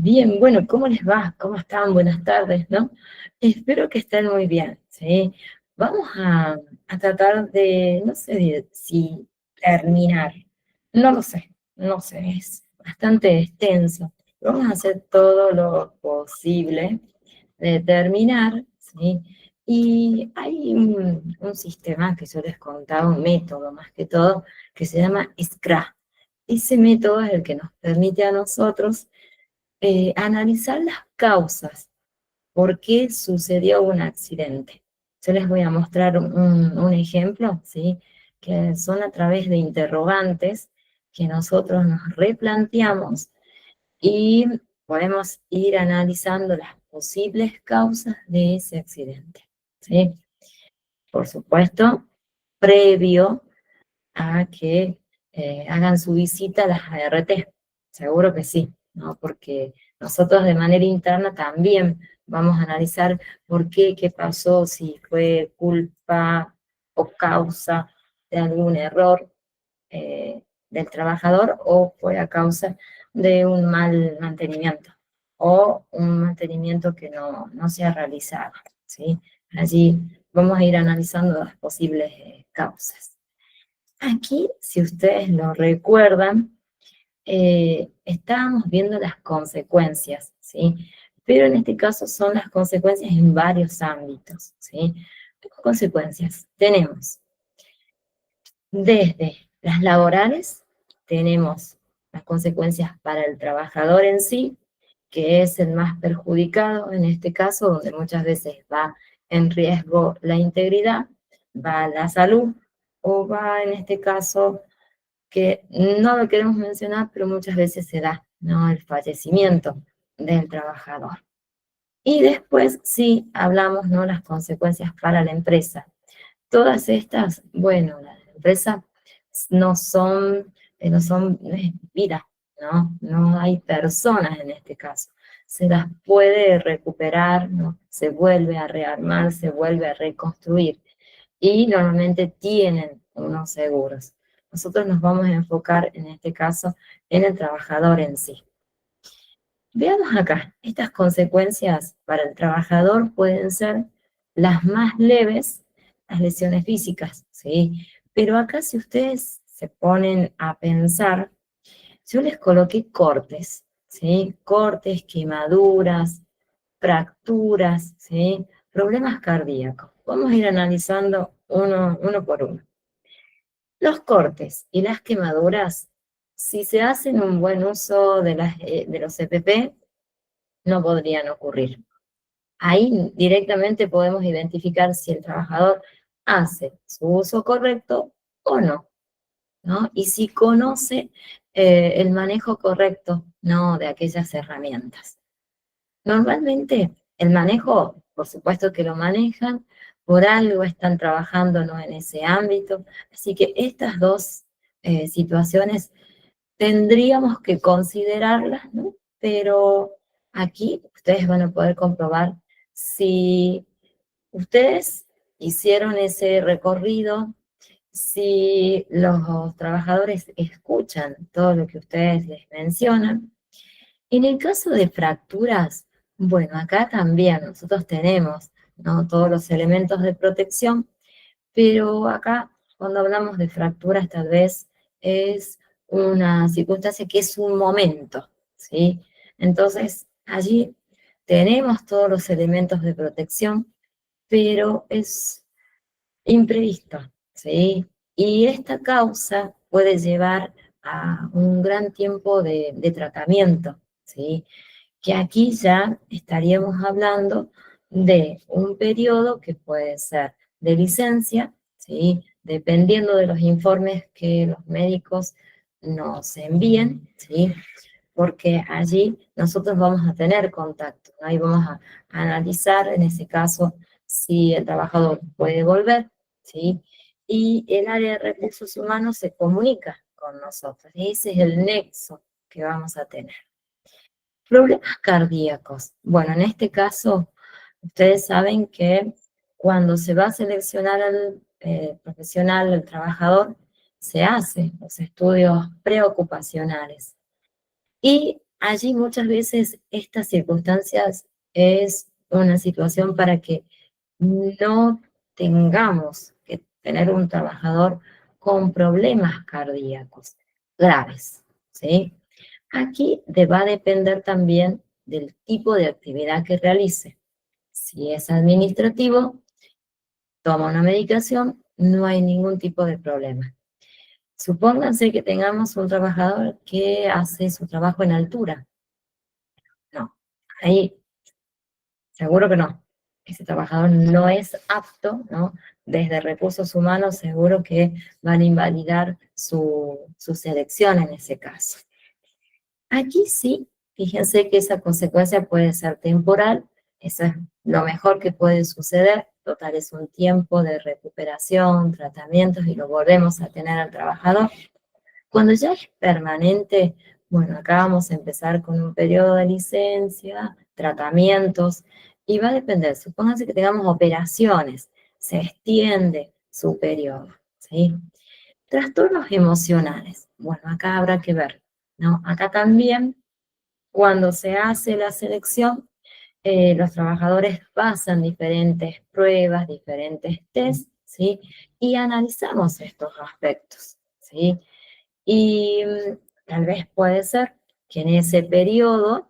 Bien, bueno, ¿cómo les va? ¿Cómo están? Buenas tardes, ¿no? Espero que estén muy bien, ¿sí? Vamos a tratar de, no sé si terminar, no lo sé, es bastante extenso. Vamos a hacer todo lo posible de terminar, ¿sí? Y hay un sistema que yo les contaba, un método más que todo, que se llama Scrum. Ese método es el que nos permite a nosotros analizar las causas, por qué sucedió un accidente. Yo les voy a mostrar un ejemplo, ¿sí? Que son a través de interrogantes que nosotros nos replanteamos y podemos ir analizando las posibles causas de ese accidente, ¿sí? Por supuesto, previo a que hagan su visita a las ART. Seguro que sí, ¿no? Porque nosotros de manera interna también vamos a analizar por qué, qué pasó, si fue culpa o causa de algún error del trabajador o fue a causa de un mal mantenimiento o un mantenimiento que no se ha realizado, ¿sí? Allí vamos a ir analizando las posibles causas. Aquí, si ustedes lo recuerdan, estábamos viendo las consecuencias, ¿sí? Pero en este caso son las consecuencias en varios ámbitos, ¿sí? ¿Qué consecuencias? Tenemos desde las laborales, tenemos las consecuencias para el trabajador en sí, que es el más perjudicado en este caso, donde muchas veces va en riesgo la integridad, va la salud, o va en este caso que no lo queremos mencionar, pero muchas veces se da, ¿no? El fallecimiento del trabajador. Y después sí hablamos, ¿no? Las consecuencias para la empresa. Todas estas, bueno, la empresa no es vida, ¿no? No hay personas en este caso. Se las puede recuperar, ¿no? Se vuelve a rearmar, se vuelve a reconstruir y normalmente tienen unos seguros. Nosotros nos vamos a enfocar en este caso en el trabajador en sí. Veamos acá, estas consecuencias para el trabajador pueden ser las más leves, las lesiones físicas, ¿sí? Pero acá si ustedes se ponen a pensar, yo les coloqué cortes, ¿sí? Cortes, quemaduras, fracturas, ¿sí? Problemas cardíacos. Vamos a ir analizando uno por uno. Los cortes y las quemaduras, si se hacen un buen uso de los EPP, no podrían ocurrir. Ahí directamente podemos identificar si el trabajador hace su uso correcto o no, ¿no? Y si conoce el manejo correcto, ¿no? De aquellas herramientas. Normalmente el manejo, por supuesto que lo manejan, por algo están trabajando, ¿no? En ese ámbito. Así que estas dos situaciones tendríamos que considerarlas, ¿no? Pero aquí ustedes van a poder comprobar si ustedes hicieron ese recorrido, si los trabajadores escuchan todo lo que ustedes les mencionan. En el caso de fracturas, bueno, acá también nosotros tenemos, ¿no? Todos los elementos de protección, pero acá, cuando hablamos de fracturas, tal vez es una circunstancia que es un momento, ¿sí? Entonces, allí tenemos todos los elementos de protección, pero es imprevisto, ¿sí? Y esta causa puede llevar a un gran tiempo de tratamiento, ¿sí? Que aquí ya estaríamos hablando de un periodo que puede ser de licencia, ¿sí? Dependiendo de los informes que los médicos nos envíen, ¿sí? Porque allí nosotros vamos a tener contacto, ¿no? Y vamos a analizar en ese caso si el trabajador puede volver, ¿sí? Y el área de recursos humanos se comunica con nosotros, y ese es el nexo que vamos a tener. Problemas cardíacos. Bueno, en este caso, ustedes saben que cuando se va a seleccionar al profesional, al trabajador, se hacen los estudios preocupacionales. Y allí muchas veces estas circunstancias es una situación para que no tengamos que tener un trabajador con problemas cardíacos graves, ¿sí? Aquí va a depender también del tipo de actividad que realice. Si es administrativo, toma una medicación, no hay ningún tipo de problema. Supónganse que tengamos un trabajador que hace su trabajo en altura. No, ahí seguro que no. Ese trabajador no es apto, ¿no? Desde recursos humanos seguro que van a invalidar su selección en ese caso. Aquí sí, fíjense que esa consecuencia puede ser temporal, eso es lo mejor que puede suceder, total es un tiempo de recuperación, tratamientos y lo volvemos a tener al trabajador. Cuando ya es permanente, bueno, acá vamos a empezar con un periodo de licencia, tratamientos, y va a depender, supónganse que tengamos operaciones, se extiende su periodo, ¿sí? Trastornos emocionales, bueno, acá habrá que ver, ¿no? Acá también, cuando se hace la selección, los trabajadores pasan diferentes pruebas, diferentes tests, ¿sí? Y analizamos estos aspectos, ¿sí? Y tal vez puede ser que en ese periodo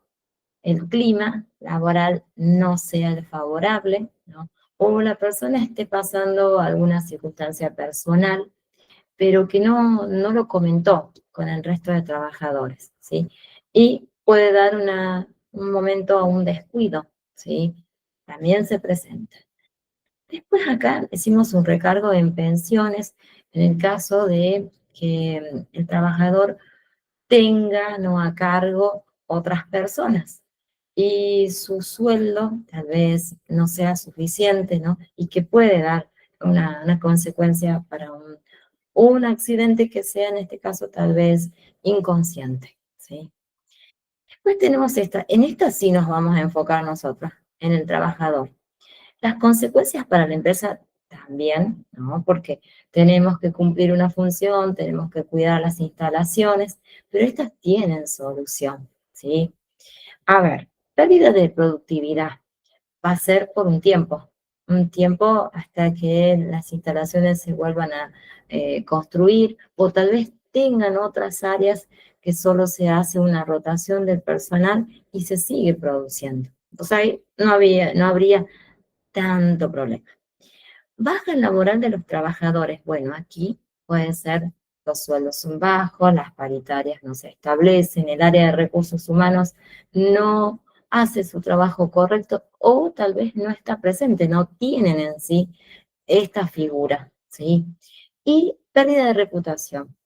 el clima laboral no sea el favorable, ¿no? O la persona esté pasando alguna circunstancia personal, pero que no lo comentó con el resto de trabajadores, ¿sí? Y puede dar un momento a un descuido, ¿sí? También se presenta. Después acá hicimos un recargo en pensiones en el caso de que el trabajador tenga, ¿no?, a cargo otras personas y su sueldo tal vez no sea suficiente, ¿no? Y que puede dar una consecuencia para un accidente que sea en este caso tal vez inconsciente, ¿sí? Después tenemos esta, en esta sí nos vamos a enfocar nosotros, en el trabajador. Las consecuencias para la empresa también, ¿no? Porque tenemos que cumplir una función, tenemos que cuidar las instalaciones, pero estas tienen solución, ¿sí? A ver, pérdida de productividad va a ser por un tiempo hasta que las instalaciones se vuelvan a construir o tal vez tengan otras áreas que solo se hace una rotación del personal y se sigue produciendo. O sea, ahí no habría tanto problema. Baja laboral de los trabajadores. Bueno, aquí pueden ser los sueldos son bajos, las paritarias no se establecen, el área de recursos humanos no hace su trabajo correcto o tal vez no está presente, no tienen en sí esta figura, ¿sí? Y pérdida de reputación,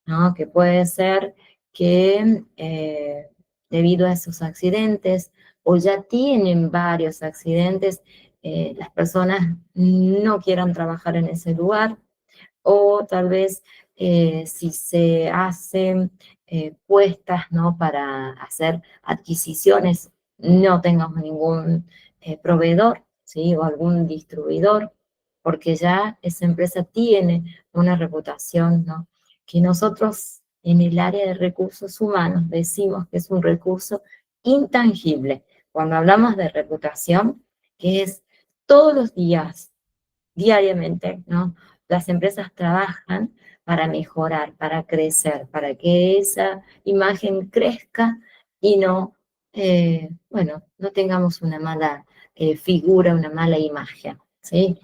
¿no? Que puede ser que debido a esos accidentes o ya tienen varios accidentes, las personas no quieran trabajar en ese lugar o tal vez si se hacen puestas, ¿no?, para hacer adquisiciones, no tengamos ningún proveedor, ¿sí? O algún distribuidor, porque ya esa empresa tiene una reputación, ¿no? Que nosotros en el área de recursos humanos decimos que es un recurso intangible. Cuando hablamos de reputación, que es todos los días, diariamente, ¿no? Las empresas trabajan para mejorar, para crecer, para que esa imagen crezca y no, bueno, no tengamos una mala figura, una mala imagen, ¿sí?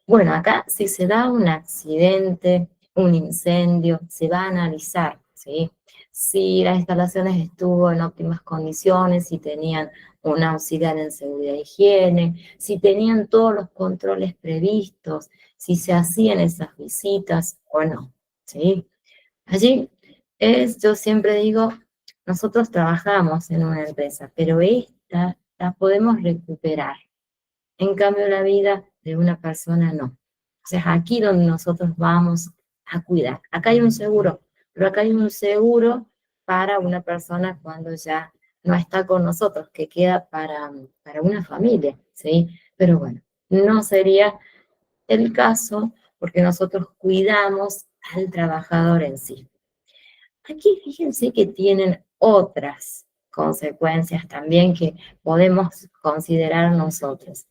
Bueno, acá si se da un accidente, un incendio, se va a analizar, ¿sí? Si las instalaciones estuvo en óptimas condiciones, si tenían un auxiliar en seguridad e higiene, si tenían todos los controles previstos, si se hacían esas visitas o no, ¿sí? Allí yo siempre digo, nosotros trabajamos en una empresa, pero esta la podemos recuperar. En cambio, la vida de una persona no. O sea, es aquí donde nosotros vamos a cuidar. Acá hay un seguro, pero acá hay un seguro para una persona cuando ya no está con nosotros, que queda para una familia, ¿sí? Pero bueno, no sería el caso porque nosotros cuidamos al trabajador en sí. Aquí fíjense que tienen otras consecuencias también que podemos considerar nosotros.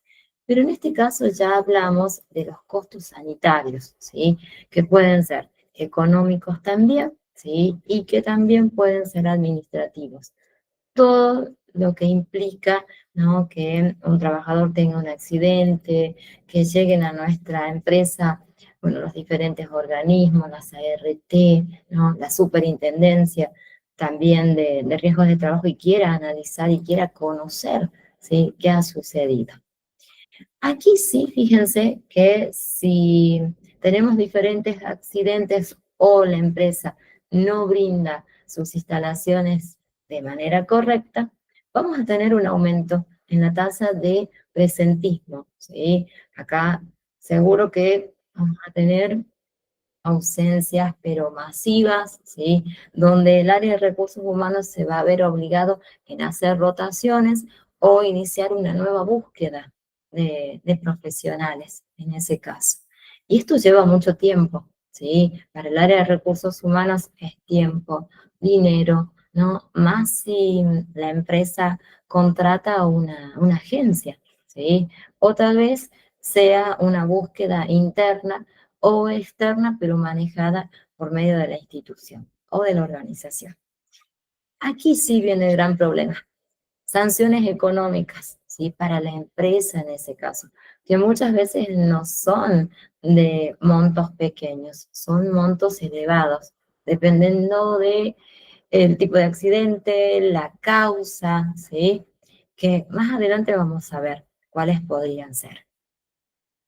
Pero en este caso ya hablamos de los costos sanitarios, ¿sí? Que pueden ser económicos también, ¿sí? Y que también pueden ser administrativos. Todo lo que implica, ¿no?, que un trabajador tenga un accidente, que lleguen a nuestra empresa, bueno, los diferentes organismos, las ART, ¿no?, la superintendencia también de riesgos de trabajo y quiera analizar y quiera conocer, ¿sí?, qué ha sucedido. Aquí sí, fíjense que si tenemos diferentes accidentes o la empresa no brinda sus instalaciones de manera correcta, vamos a tener un aumento en la tasa de presentismo, ¿sí? Acá seguro que vamos a tener ausencias, pero masivas, ¿sí? Donde el área de recursos humanos se va a ver obligado en hacer rotaciones o iniciar una nueva búsqueda de profesionales en ese caso. Y esto lleva mucho tiempo, ¿sí? Para el área de recursos humanos es tiempo, dinero, ¿no? Más si la empresa contrata a una agencia, ¿sí? O tal vez sea una búsqueda interna o externa, pero manejada por medio de la institución o de la organización. Aquí sí viene el gran problema. Sanciones económicas, ¿sí? Para la empresa en ese caso, que muchas veces no son de montos pequeños, son montos elevados, dependiendo de el tipo de accidente, la causa, ¿sí? Que más adelante vamos a ver cuáles podrían ser.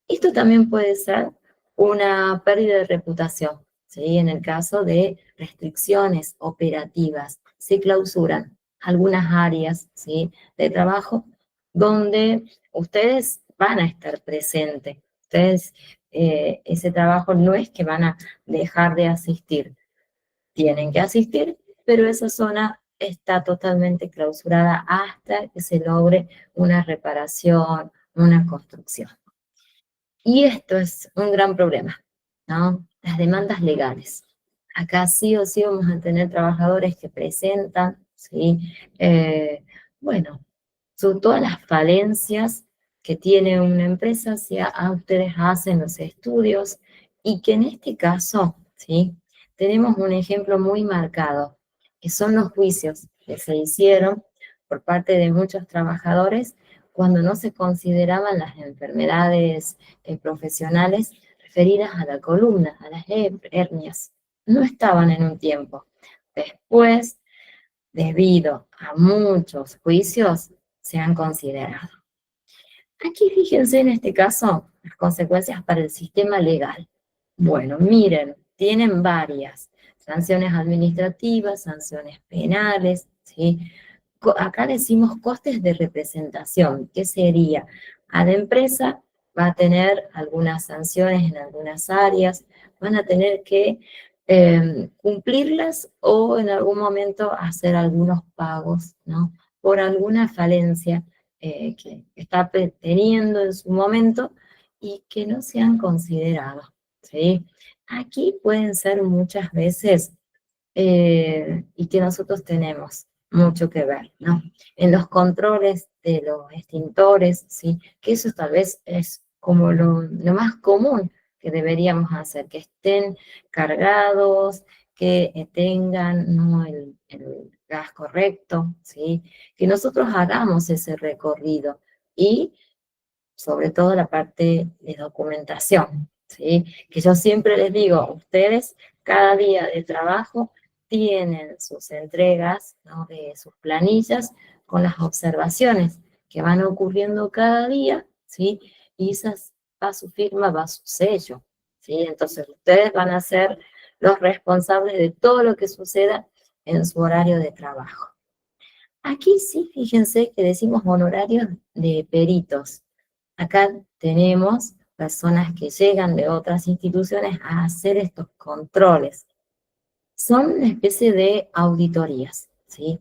Esto también puede ser una pérdida de reputación, ¿sí? En el caso de restricciones operativas, se clausuran algunas áreas, ¿sí?, de trabajo donde ustedes van a estar presentes. Ustedes, ese trabajo no es que van a dejar de asistir, tienen que asistir, pero esa zona está totalmente clausurada hasta que se logre una reparación, una construcción. Y esto es un gran problema, ¿no? Las demandas legales. Acá sí o sí vamos a tener trabajadores que presentan, ¿sí? Bueno, son todas las falencias que tiene una empresa, si ustedes hacen los estudios, y que en este caso, ¿sí?, tenemos un ejemplo muy marcado, que son los juicios que se hicieron por parte de muchos trabajadores cuando no se consideraban las enfermedades profesionales referidas a la columna, a las hernias. No estaban en un tiempo. Después, debido a muchos juicios, se han considerado. Aquí fíjense en este caso las consecuencias para el sistema legal. Bueno, miren, tienen varias sanciones administrativas, sanciones penales, ¿sí? Acá decimos costes de representación, ¿qué sería? A la empresa va a tener algunas sanciones en algunas áreas, van a tener que cumplirlas o en algún momento hacer algunos pagos, ¿no? Por alguna falencia que está teniendo en su momento y que no se han considerado, ¿sí? Aquí pueden ser muchas veces y que nosotros tenemos mucho que ver, ¿no? En los controles de los extintores, ¿sí? Que eso tal vez es como lo más común que deberíamos hacer, que estén cargados, que tengan, ¿no?, el gas correcto, ¿sí? Que nosotros hagamos ese recorrido y sobre todo la parte de documentación, ¿sí? Que yo siempre les digo, ustedes cada día de trabajo tienen sus entregas, ¿no?, de sus planillas con las observaciones que van ocurriendo cada día, ¿sí? Y esas, va su firma, va su sello, ¿sí? Entonces ustedes van a ser los responsables de todo lo que suceda en su horario de trabajo. Aquí sí, fíjense que decimos honorarios de peritos. Acá tenemos personas que llegan de otras instituciones a hacer estos controles. Son una especie de auditorías, ¿sí?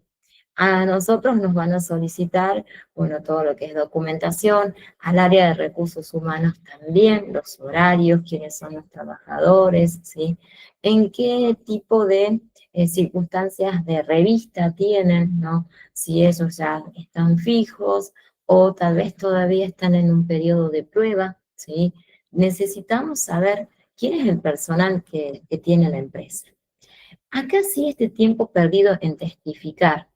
A nosotros nos van a solicitar, bueno, todo lo que es documentación, al área de recursos humanos también, los horarios, quiénes son los trabajadores, ¿sí? En qué tipo de circunstancias de revista tienen, ¿no? Si ellos ya están fijos o tal vez todavía están en un periodo de prueba, ¿sí? Necesitamos saber quién es el personal que tiene la empresa. Acá sí este tiempo perdido en testificar.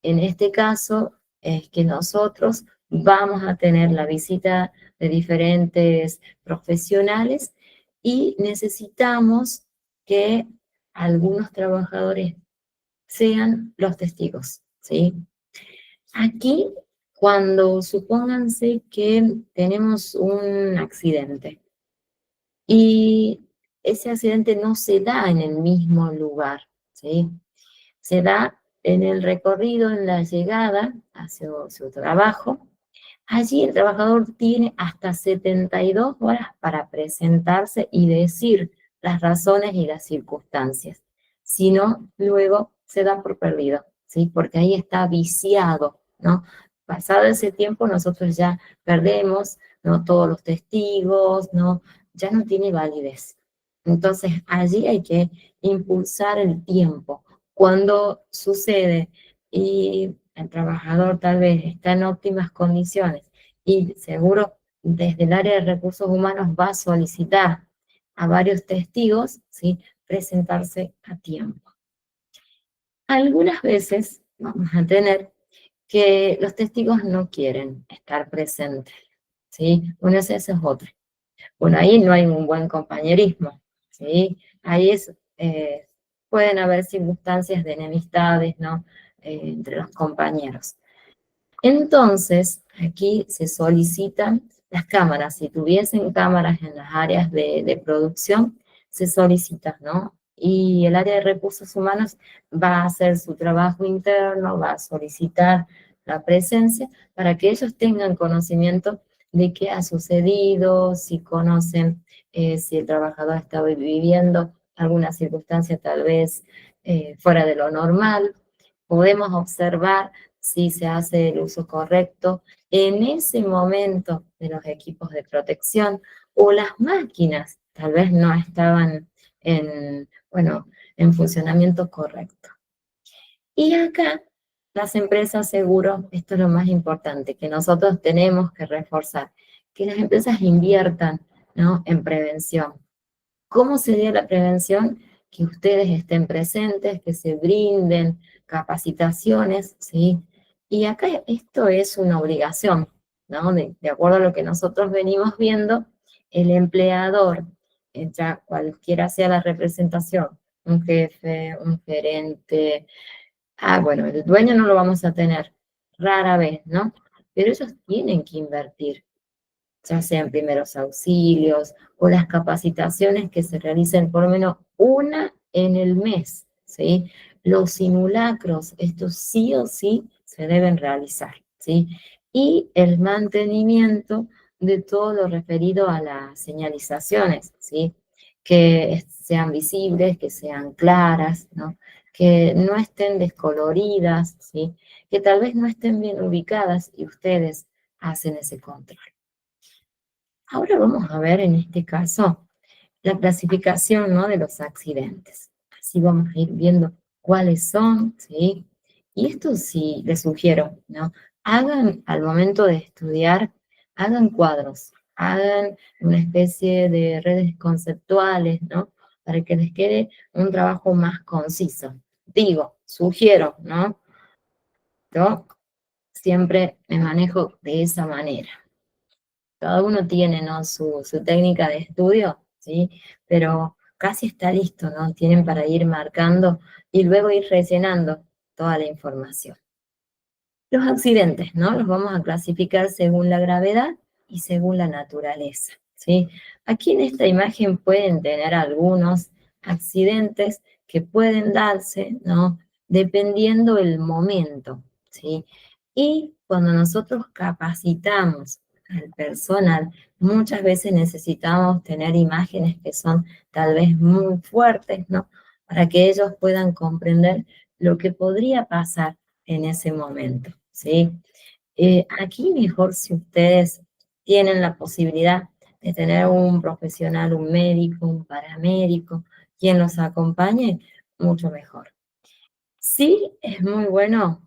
En este caso es que nosotros vamos a tener la visita de diferentes profesionales y necesitamos que algunos trabajadores sean los testigos, ¿sí? Aquí, cuando supónganse que tenemos un accidente y ese accidente no se da en el mismo lugar, ¿sí? Se da en el recorrido, en la llegada hacia su trabajo. Allí el trabajador tiene hasta 72 horas para presentarse y decir las razones y las circunstancias. Si no, luego se da por perdido, ¿sí? Porque ahí está viciado, ¿no? Pasado ese tiempo nosotros ya perdemos, ¿no? Todos los testigos, ¿no? Ya no tiene validez. Entonces allí hay que impulsar el tiempo. Cuando sucede y el trabajador tal vez está en óptimas condiciones y seguro desde el área de recursos humanos va a solicitar a varios testigos, ¿sí? Presentarse a tiempo. Algunas veces vamos a tener que los testigos no quieren estar presentes, ¿sí? Bueno, ese es otro. Bueno, ahí no hay un buen compañerismo, ¿sí? Ahí pueden haber circunstancias de enemistades, ¿no? Entre los compañeros. Entonces, aquí se solicitan las cámaras. Si tuviesen cámaras en las áreas de producción, se solicitan, ¿no? Y el área de recursos humanos va a hacer su trabajo interno, va a solicitar la presencia para que ellos tengan conocimiento de qué ha sucedido, si conocen si el trabajador está viviendo alguna circunstancia tal vez fuera de lo normal. Podemos observar si se hace el uso correcto en ese momento de los equipos de protección o las máquinas tal vez no estaban bueno, en funcionamiento correcto. Y acá las empresas seguro, esto es lo más importante, que nosotros tenemos que reforzar, que las empresas inviertan, ¿no? En prevención. ¿Cómo sería la prevención? Que ustedes estén presentes, que se brinden capacitaciones, ¿sí? Y acá esto es una obligación, ¿no? De acuerdo a lo que nosotros venimos viendo, el empleador, ya cualquiera sea la representación, un jefe, un gerente, bueno, el dueño no lo vamos a tener, rara vez, ¿no? Pero ellos tienen que invertir ya sean primeros auxilios o las capacitaciones que se realicen por lo menos una en el mes, ¿sí? Los simulacros, estos sí o sí se deben realizar, ¿sí? Y el mantenimiento de todo lo referido a las señalizaciones, ¿sí? Que sean visibles, que sean claras, ¿no? Que no estén descoloridas, ¿sí? Que tal vez no estén bien ubicadas y ustedes hacen ese control. Ahora vamos a ver en este caso la clasificación, ¿no? De los accidentes. Así vamos a ir viendo cuáles son, ¿sí? Y esto sí les sugiero, ¿no? Hagan al momento de estudiar, hagan cuadros, hagan una especie de redes conceptuales, ¿no? Para que les quede un trabajo más conciso. Digo, sugiero, ¿no? Yo siempre me manejo de esa manera. Cada uno tiene, ¿no? Su técnica de estudio, ¿sí? Pero casi está listo, ¿no? Tienen para ir marcando y luego ir rellenando toda la información. Los accidentes, ¿no? Los vamos a clasificar según la gravedad y según la naturaleza, ¿sí? Aquí en esta imagen pueden tener algunos accidentes que pueden darse, ¿no? Dependiendo el momento, ¿sí? Y cuando nosotros capacitamos al personal, muchas veces necesitamos tener imágenes que son tal vez muy fuertes, ¿no? Para que ellos puedan comprender lo que podría pasar en ese momento, ¿sí? Aquí mejor si ustedes tienen la posibilidad de tener un profesional, un médico, un paramédico, quien los acompañe, mucho mejor. Sí, es muy bueno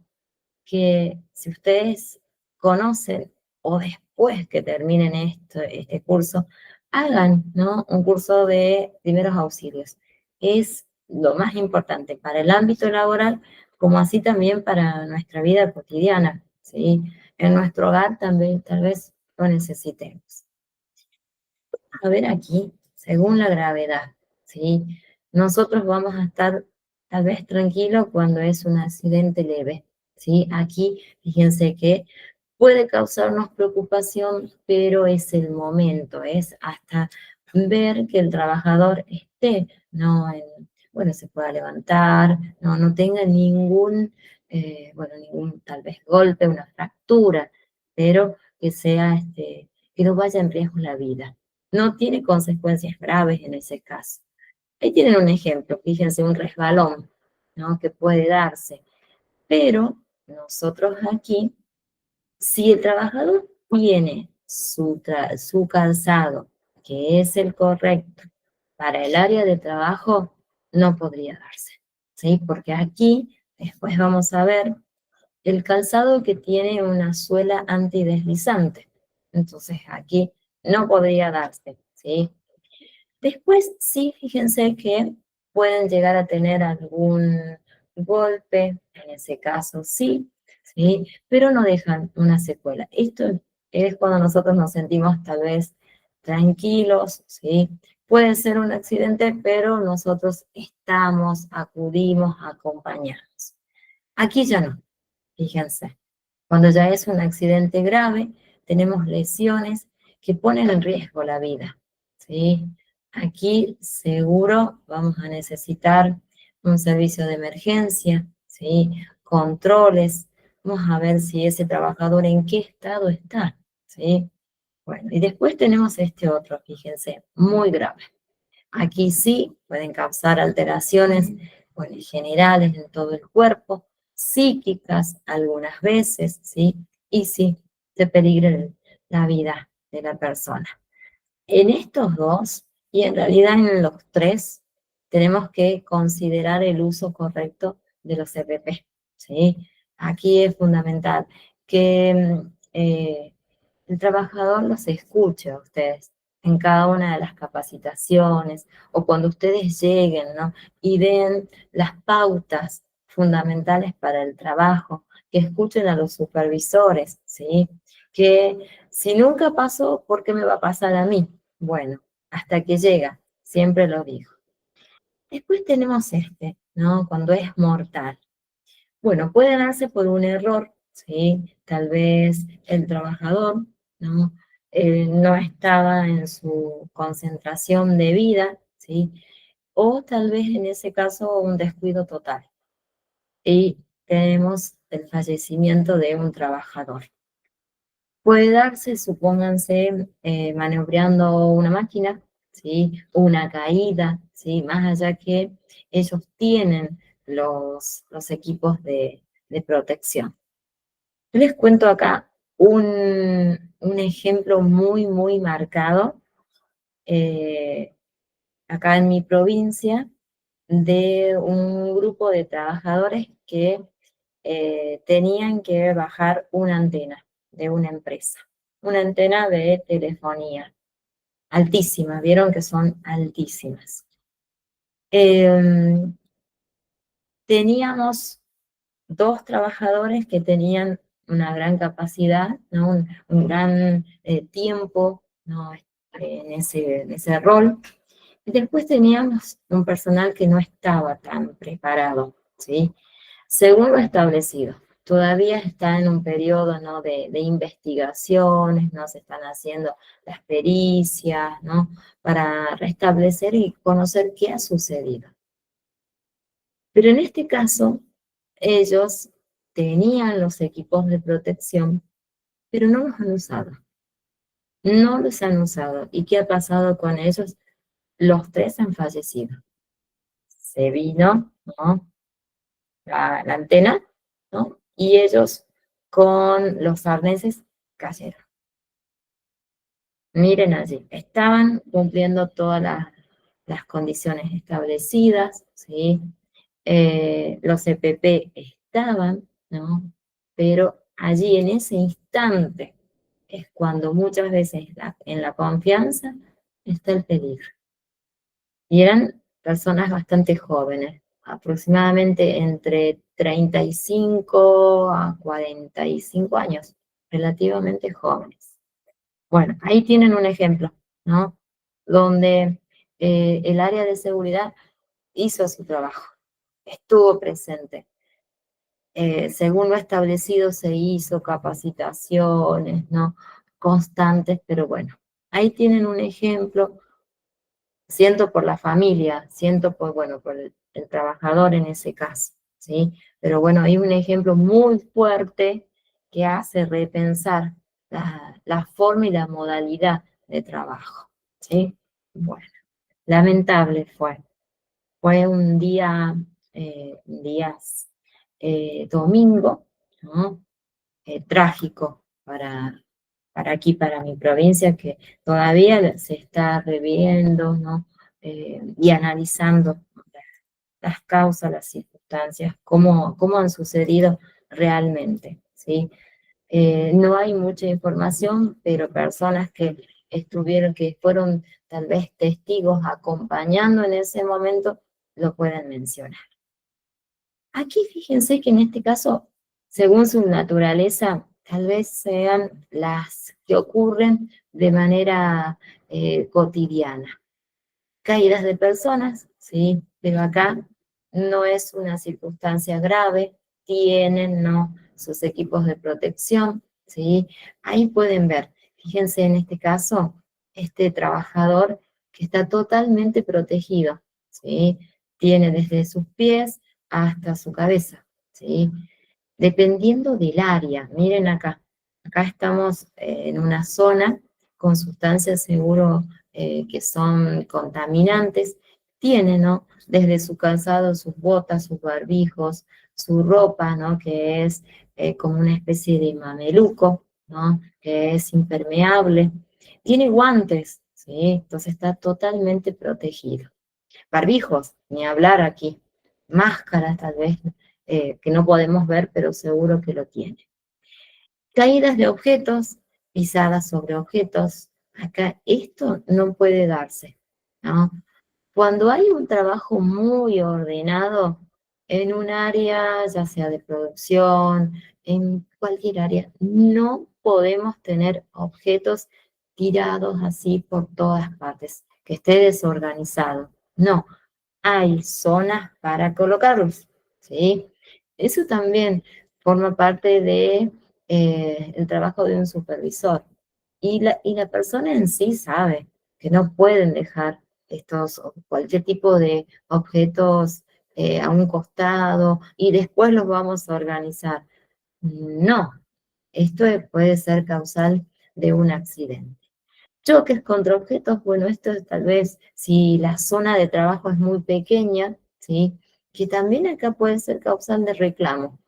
que si ustedes conocen o después que terminen este curso, hagan, ¿no? Un curso de primeros auxilios. Es lo más importante para el ámbito laboral, como así también para nuestra vida cotidiana, ¿sí? En nuestro hogar también tal vez lo necesitemos. A ver aquí, según la gravedad, ¿sí? Nosotros vamos a estar tal vez tranquilos cuando es un accidente leve, ¿sí? Aquí, fíjense que puede causarnos preocupación, pero es el momento, es hasta ver que el trabajador esté, no bueno, se pueda levantar, no tenga ningún, bueno, ningún tal vez golpe, una fractura, pero que sea, que no vaya en riesgo la vida. No tiene consecuencias graves en ese caso. Ahí tienen un ejemplo, fíjense, un resbalón, ¿no? Que puede darse, pero nosotros aquí si el trabajador tiene su calzado, que es el correcto para el área de trabajo, no podría darse, ¿sí? Porque aquí, después vamos a ver, el calzado que tiene una suela antideslizante. Entonces aquí no podría darse, ¿sí? Después, sí, fíjense que pueden llegar a tener algún golpe, en ese caso sí, ¿sí? Pero no dejan una secuela. Esto es cuando nosotros nos sentimos tal vez tranquilos, ¿sí? Puede ser un accidente, pero nosotros estamos, acudimos, acompañamos. Aquí ya no, fíjense. Cuando ya es un accidente grave, tenemos lesiones que ponen en riesgo la vida, ¿sí? Aquí seguro vamos a necesitar un servicio de emergencia, ¿sí? Controles, vamos a ver si ese trabajador en qué estado está, ¿sí? Bueno, y después tenemos este otro, fíjense, muy grave. Aquí sí pueden causar alteraciones, bueno, generales en todo el cuerpo, psíquicas algunas veces, ¿sí? Y sí, se peligra la vida de la persona. En estos dos, y en realidad en los tres, tenemos que considerar el uso correcto de los EPP, ¿sí? Aquí es fundamental que el trabajador los escuche a ustedes en cada una de las capacitaciones o cuando ustedes lleguen, ¿no? Y den las pautas fundamentales para el trabajo, que escuchen a los supervisores, ¿sí? Que si nunca pasó, ¿por qué me va a pasar a mí? Bueno, hasta que llega, siempre lo digo. Después tenemos ¿no? Cuando es mortal. Bueno, puede darse por un error, ¿sí? Tal vez el trabajador, ¿no? No estaba en su concentración debida, ¿sí? O tal vez en ese caso un descuido total. Y tenemos el fallecimiento de un trabajador. Puede darse, supónganse, maniobrando una máquina, ¿sí? Una caída, ¿sí? Más allá que ellos tienen los equipos de protección. Yo les cuento acá un ejemplo muy, muy marcado, eh, acá en mi provincia, de un grupo de trabajadores que tenían que bajar una antena de una empresa, una antena de telefonía, altísima, vieron que son altísimas. Teníamos dos trabajadores que tenían una gran capacidad, ¿no? Un gran tiempo, ¿no? En ese rol. Y después teníamos un personal que no estaba tan preparado, ¿sí? Según lo establecido. Todavía está en un periodo, ¿no? de investigaciones, ¿no? Se están haciendo las pericias, ¿no? Para restablecer y conocer qué ha sucedido. Pero en este caso, ellos tenían los equipos de protección, pero no los han usado. No los han usado. ¿Y qué ha pasado con ellos? Los tres han fallecido. Se vino, ¿no? La antena, ¿no? y ellos con los arneses cayeron. Miren allí, estaban cumpliendo todas las condiciones establecidas, ¿sí? Los EPP estaban, ¿no? Pero allí en ese instante es cuando muchas veces en la confianza está el peligro. Y eran personas bastante jóvenes, aproximadamente entre 35 a 45 años, relativamente jóvenes. Bueno, ahí tienen un ejemplo, ¿no? Donde el área de seguridad hizo su trabajo, estuvo presente. Según lo establecido, se hizo capacitaciones, ¿no? Constantes, pero bueno, ahí tienen un ejemplo. Siento por la familia, siento por, bueno, por el trabajador en ese caso, ¿sí? Pero bueno, hay un ejemplo muy fuerte que hace repensar la forma y la modalidad de trabajo, ¿sí? Bueno, lamentable fue un día, días domingo, ¿no? Trágico para aquí, para mi provincia, que todavía se está reviendo, ¿no? Y analizando las causas, las circunstancias, cómo han sucedido realmente, ¿sí? No hay mucha información, pero personas que estuvieron, que fueron tal vez testigos acompañando en ese momento, lo pueden mencionar. Aquí fíjense que en este caso, según su naturaleza, tal vez sean las que ocurren de manera cotidiana. Caídas de personas, sí, pero acá no es una circunstancia grave, tienen, ¿no? Sus equipos de protección, ¿sí? Ahí pueden ver, fíjense en este caso, este trabajador que está totalmente protegido, ¿sí? Tiene desde sus pies hasta su cabeza, ¿sí? Dependiendo del área, miren acá estamos en una zona con sustancias seguro que son contaminantes, tiene, ¿no? Desde su calzado, sus botas, sus barbijos, su ropa, ¿no? Que es como una especie de mameluco, ¿no? Que es impermeable. Tiene guantes, ¿sí? Entonces está totalmente protegido. Barbijos, ni hablar aquí. Máscaras tal vez, que no podemos ver, pero seguro que lo tiene. Caídas de objetos, pisadas sobre objetos. Acá esto no puede darse, ¿no? Cuando hay un trabajo muy ordenado en un área, ya sea de producción, en cualquier área, no podemos tener objetos tirados así por todas partes, que esté desorganizado. No, hay zonas para colocarlos, ¿sí? Eso también forma parte de el trabajo de un supervisor. Y la persona en sí sabe que no pueden dejar estos, o cualquier tipo de objetos a un costado y después los vamos a organizar. No, esto puede ser causal de un accidente. Choques contra objetos, bueno, esto es tal vez si la zona de trabajo es muy pequeña, ¿sí? Que también acá puede ser causal de reclamo,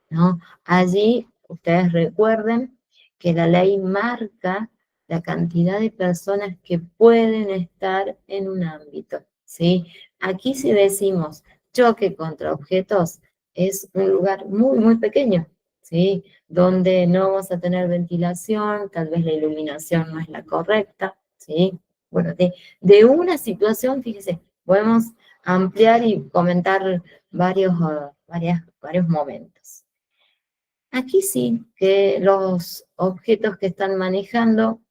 ¿no? Allí ustedes recuerden que la ley marca la cantidad de personas que pueden estar en un ámbito, ¿sí? Aquí si decimos choque contra objetos, es un lugar muy, muy pequeño, ¿sí? Donde no vamos a tener ventilación, tal vez la iluminación no es la correcta, ¿sí? Bueno, de una situación, fíjese, podemos ampliar y comentar varios momentos. Aquí sí, que los objetos que están manejando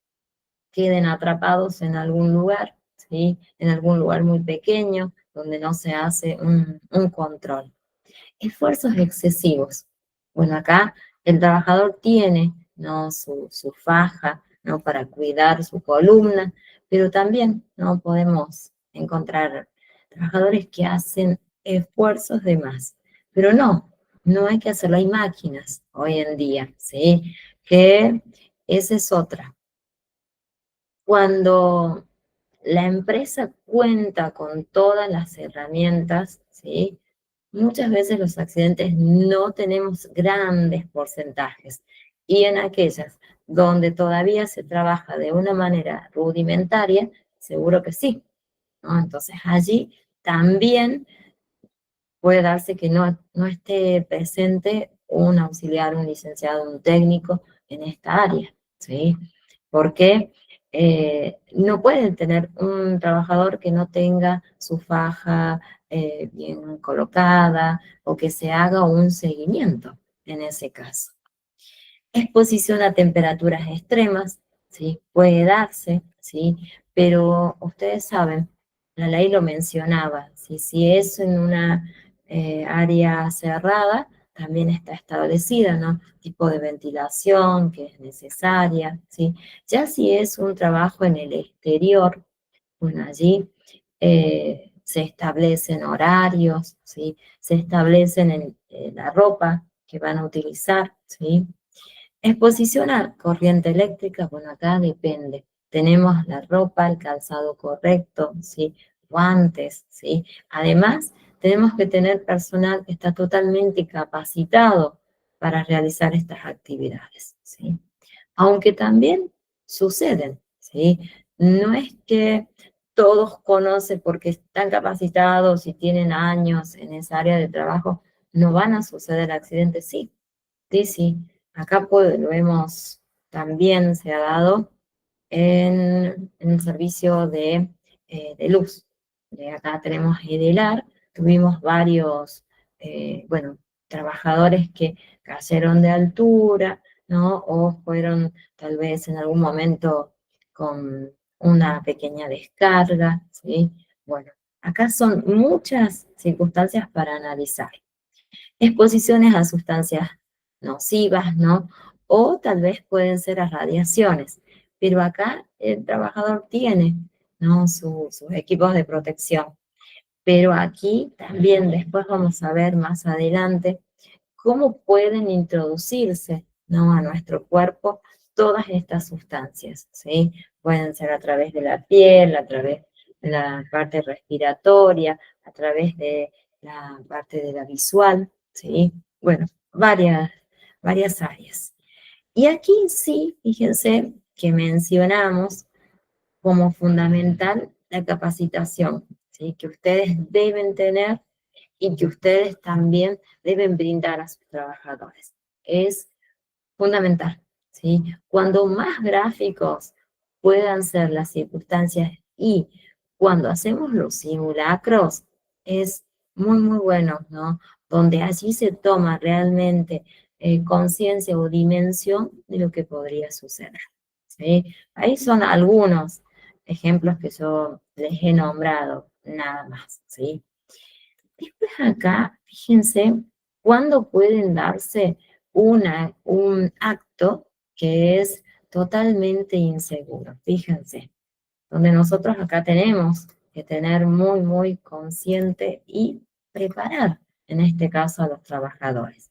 queden atrapados en algún lugar, ¿sí? En algún lugar muy pequeño, donde no se hace un control. Esfuerzos excesivos. Bueno, acá el trabajador tiene, ¿no? Su faja, ¿no? Para cuidar su columna, pero también no podemos encontrar trabajadores que hacen esfuerzos de más. Pero no hay que hacerlo. Hay máquinas hoy en día, ¿sí? Que esa es otra. Cuando la empresa cuenta con todas las herramientas, ¿sí? muchas veces los accidentes no tenemos grandes porcentajes, y en aquellas donde todavía se trabaja de una manera rudimentaria, seguro que sí, ¿no? Entonces allí también puede darse que no esté presente un auxiliar, un licenciado, un técnico en esta área, ¿sí? Porque no pueden tener un trabajador que no tenga su faja bien colocada o que se haga un seguimiento en ese caso. Exposición a temperaturas extremas, ¿sí? Puede darse, ¿sí? Pero ustedes saben, la ley lo mencionaba, ¿sí? Si es en una área cerrada, también está establecida, ¿no? Tipo de ventilación que es necesaria, ¿sí? Ya si es un trabajo en el exterior, bueno, allí se establecen horarios, ¿sí? Se establecen la ropa que van a utilizar, ¿sí? Exposición a corriente eléctrica, bueno, acá depende. Tenemos la ropa, el calzado correcto, ¿sí? Guantes, ¿sí? Además, tenemos que tener personal que está totalmente capacitado para realizar estas actividades, ¿sí? Aunque también suceden, ¿sí? No es que todos conocen porque están capacitados y tienen años en esa área de trabajo, no van a suceder accidentes, sí, sí, sí, acá lo hemos, también se ha dado en el servicio de luz. Acá tenemos Edelar, tuvimos varios, bueno, trabajadores que cayeron de altura, ¿no? O fueron tal vez en algún momento con una pequeña descarga, ¿sí? Bueno, acá son muchas circunstancias para analizar. Exposiciones a sustancias nocivas, ¿no? O tal vez pueden ser a radiaciones, pero acá el trabajador tiene, ¿no? Sus equipos de protección. Pero aquí también después vamos a ver más adelante cómo pueden introducirse, ¿no? A nuestro cuerpo todas estas sustancias, ¿sí? Pueden ser a través de la piel, a través de la parte respiratoria, a través de la parte de la visual, ¿sí? Bueno, varias áreas. Y aquí sí, fíjense que mencionamos como fundamental la capacitación, ¿sí? Que ustedes deben tener y que ustedes también deben brindar a sus trabajadores. Es fundamental, ¿sí? Cuando más gráficos puedan ser las circunstancias y cuando hacemos los simulacros, es muy, muy bueno, ¿no? Donde allí se toma realmente conciencia o dimensión de lo que podría suceder, ¿sí? Ahí son algunos ejemplos que yo les he nombrado, nada más, ¿sí? Después acá, fíjense, cuándo pueden darse un acto que es totalmente inseguro. Fíjense, donde nosotros acá tenemos que tener muy, muy consciente y preparar, en este caso, a los trabajadores.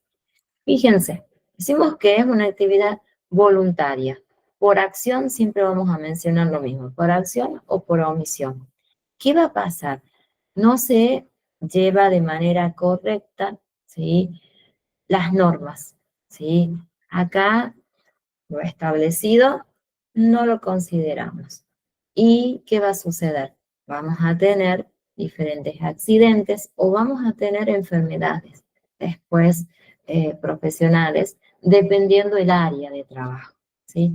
Fíjense, decimos que es una actividad voluntaria. Por acción siempre vamos a mencionar lo mismo, por acción o por omisión. ¿Qué va a pasar? No se lleva de manera correcta, ¿sí? Las normas, ¿sí? Acá lo establecido no lo consideramos. ¿Y qué va a suceder? Vamos a tener diferentes accidentes o vamos a tener enfermedades después profesionales, dependiendo el área de trabajo, ¿sí?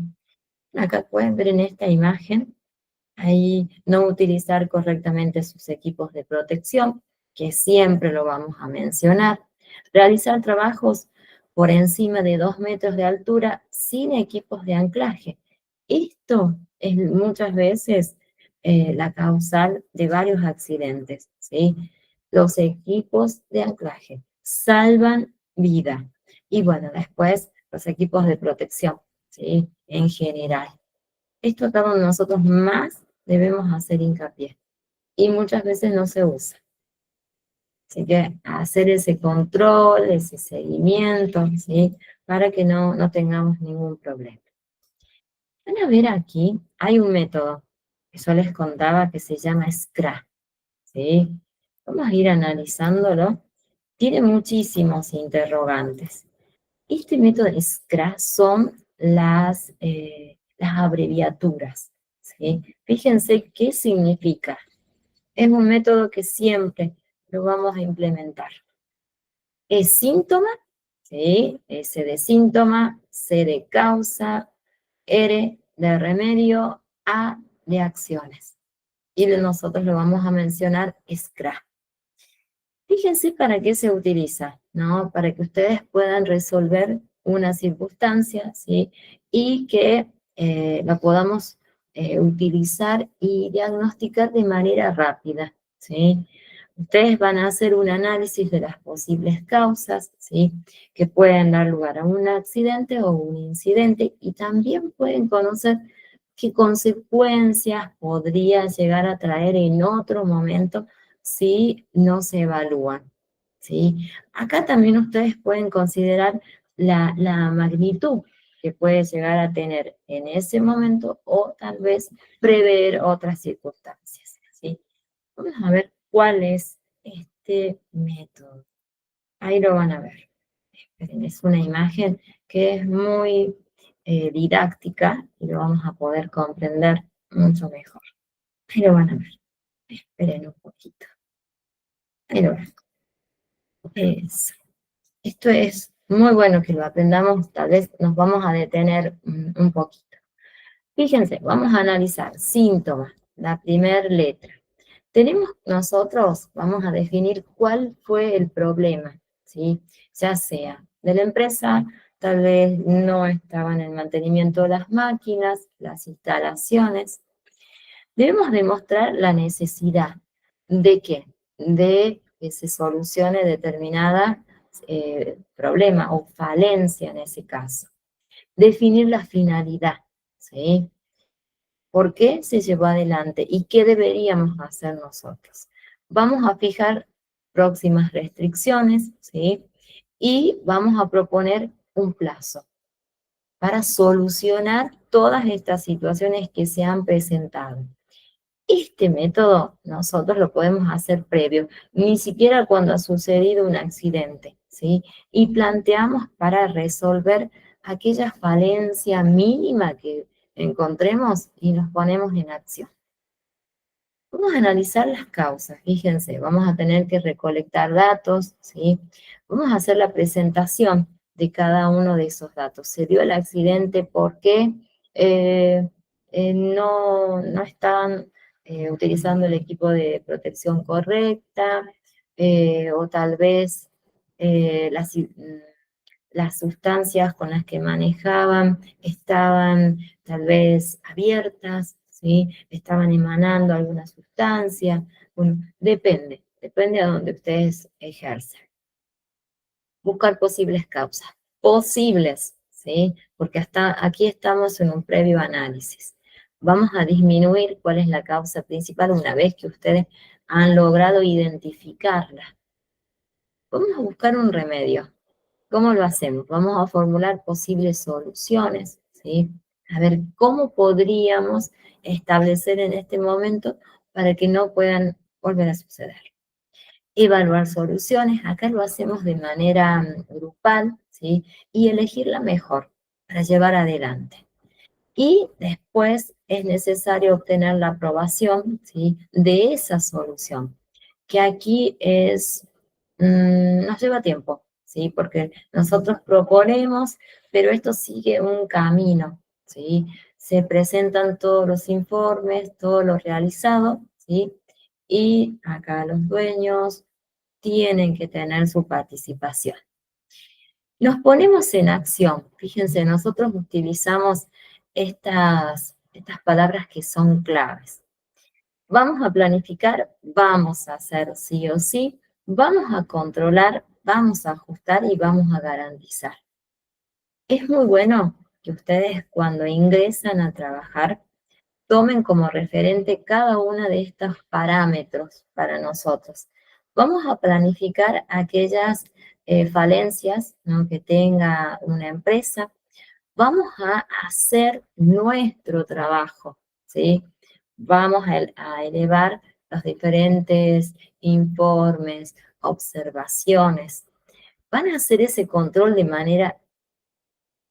Acá pueden ver en esta imagen, ahí no utilizar correctamente sus equipos de protección, que siempre lo vamos a mencionar. Realizar trabajos por encima de 2 metros de altura sin equipos de anclaje. Esto es muchas veces la causal de varios accidentes, ¿sí? Los equipos de anclaje salvan vida. Y bueno, después los equipos de protección, ¿sí? En general. Esto acá donde nosotros más debemos hacer hincapié y muchas veces no se usa. Así que hacer ese control, ese seguimiento, ¿sí? Para que no tengamos ningún problema. Van a ver aquí, hay un método que yo les contaba que se llama SCRA, ¿sí? Vamos a ir analizándolo tiene muchísimos interrogantes. Este método SCRA son las abreviaturas, ¿sí? Fíjense qué significa. Es un método que siempre lo vamos a implementar. Es síntoma, ¿sí? S de síntoma, C de causa, R de remedio, A de acciones. Y nosotros lo vamos a mencionar SCRA. Fíjense para qué se utiliza, ¿no? Para que ustedes puedan resolver una circunstancia, ¿sí? Y que la podamos utilizar y diagnosticar de manera rápida, ¿sí? Ustedes van a hacer un análisis de las posibles causas, ¿sí? Que pueden dar lugar a un accidente o un incidente y también pueden conocer qué consecuencias podría llegar a traer en otro momento si no se evalúan, ¿sí? Acá también ustedes pueden considerar la magnitud que puede llegar a tener en ese momento o tal vez prever otras circunstancias, ¿sí? Vamos a ver cuál es este método. Ahí lo van a ver. Esperen, es una imagen que es muy didáctica y lo vamos a poder comprender mucho mejor. Ahí lo van a ver. Esperen un poquito. Ahí lo ven. Eso. Esto es muy bueno que lo aprendamos, tal vez nos vamos a detener un poquito. Fíjense, vamos a analizar síntomas, la primera letra. Tenemos nosotros, vamos a definir cuál fue el problema, ¿sí? Ya sea de la empresa, tal vez no estaba en el mantenimiento de las máquinas, las instalaciones. Debemos demostrar la necesidad de qué, de que se solucione determinada problema o falencia en ese caso. Definir la finalidad, ¿sí? ¿Por qué se llevó adelante y qué deberíamos hacer nosotros? Vamos a fijar próximas restricciones, ¿sí? Y vamos a proponer un plazo para solucionar todas estas situaciones que se han presentado. Este método nosotros lo podemos hacer previo, ni siquiera cuando ha sucedido un accidente, ¿sí? Y planteamos para resolver aquella falencia mínima que encontremos y nos ponemos en acción. Vamos a analizar las causas, fíjense, vamos a tener que recolectar datos, ¿sí? Vamos a hacer la presentación de cada uno de esos datos. Se dio el accidente porque no estaban utilizando el equipo de protección correcta, o tal vez las sustancias con las que manejaban estaban tal vez abiertas, ¿sí? Estaban emanando alguna sustancia. Bueno, depende a donde ustedes ejercen. Buscar posibles causas, posibles, ¿sí? Porque hasta aquí estamos en un previo análisis. Vamos a disminuir cuál es la causa principal una vez que ustedes han logrado identificarla. Vamos a buscar un remedio. ¿Cómo lo hacemos? Vamos a formular posibles soluciones, ¿sí? A ver, ¿cómo podríamos establecer en este momento para que no puedan volver a suceder? Evaluar soluciones, acá lo hacemos de manera grupal, ¿sí? Y elegir la mejor para llevar adelante. Y después es necesario obtener la aprobación, ¿sí? De esa solución, que aquí nos lleva tiempo, ¿sí? Porque nosotros proponemos, pero esto sigue un camino, ¿sí? Se presentan todos los informes, todo lo realizado, ¿sí? Y acá los dueños tienen que tener su participación. Nos ponemos en acción. Fíjense, nosotros utilizamos estas palabras que son claves. Vamos a planificar, vamos a hacer sí o sí, vamos a controlar, vamos a ajustar y vamos a garantizar. Es muy bueno que ustedes cuando ingresan a trabajar tomen como referente cada uno de estos parámetros para nosotros. Vamos a planificar aquellas falencias, ¿no?, que tenga una empresa. Vamos a hacer nuestro trabajo, ¿sí? Vamos a elevar los diferentes informes, observaciones. Van a hacer ese control de manera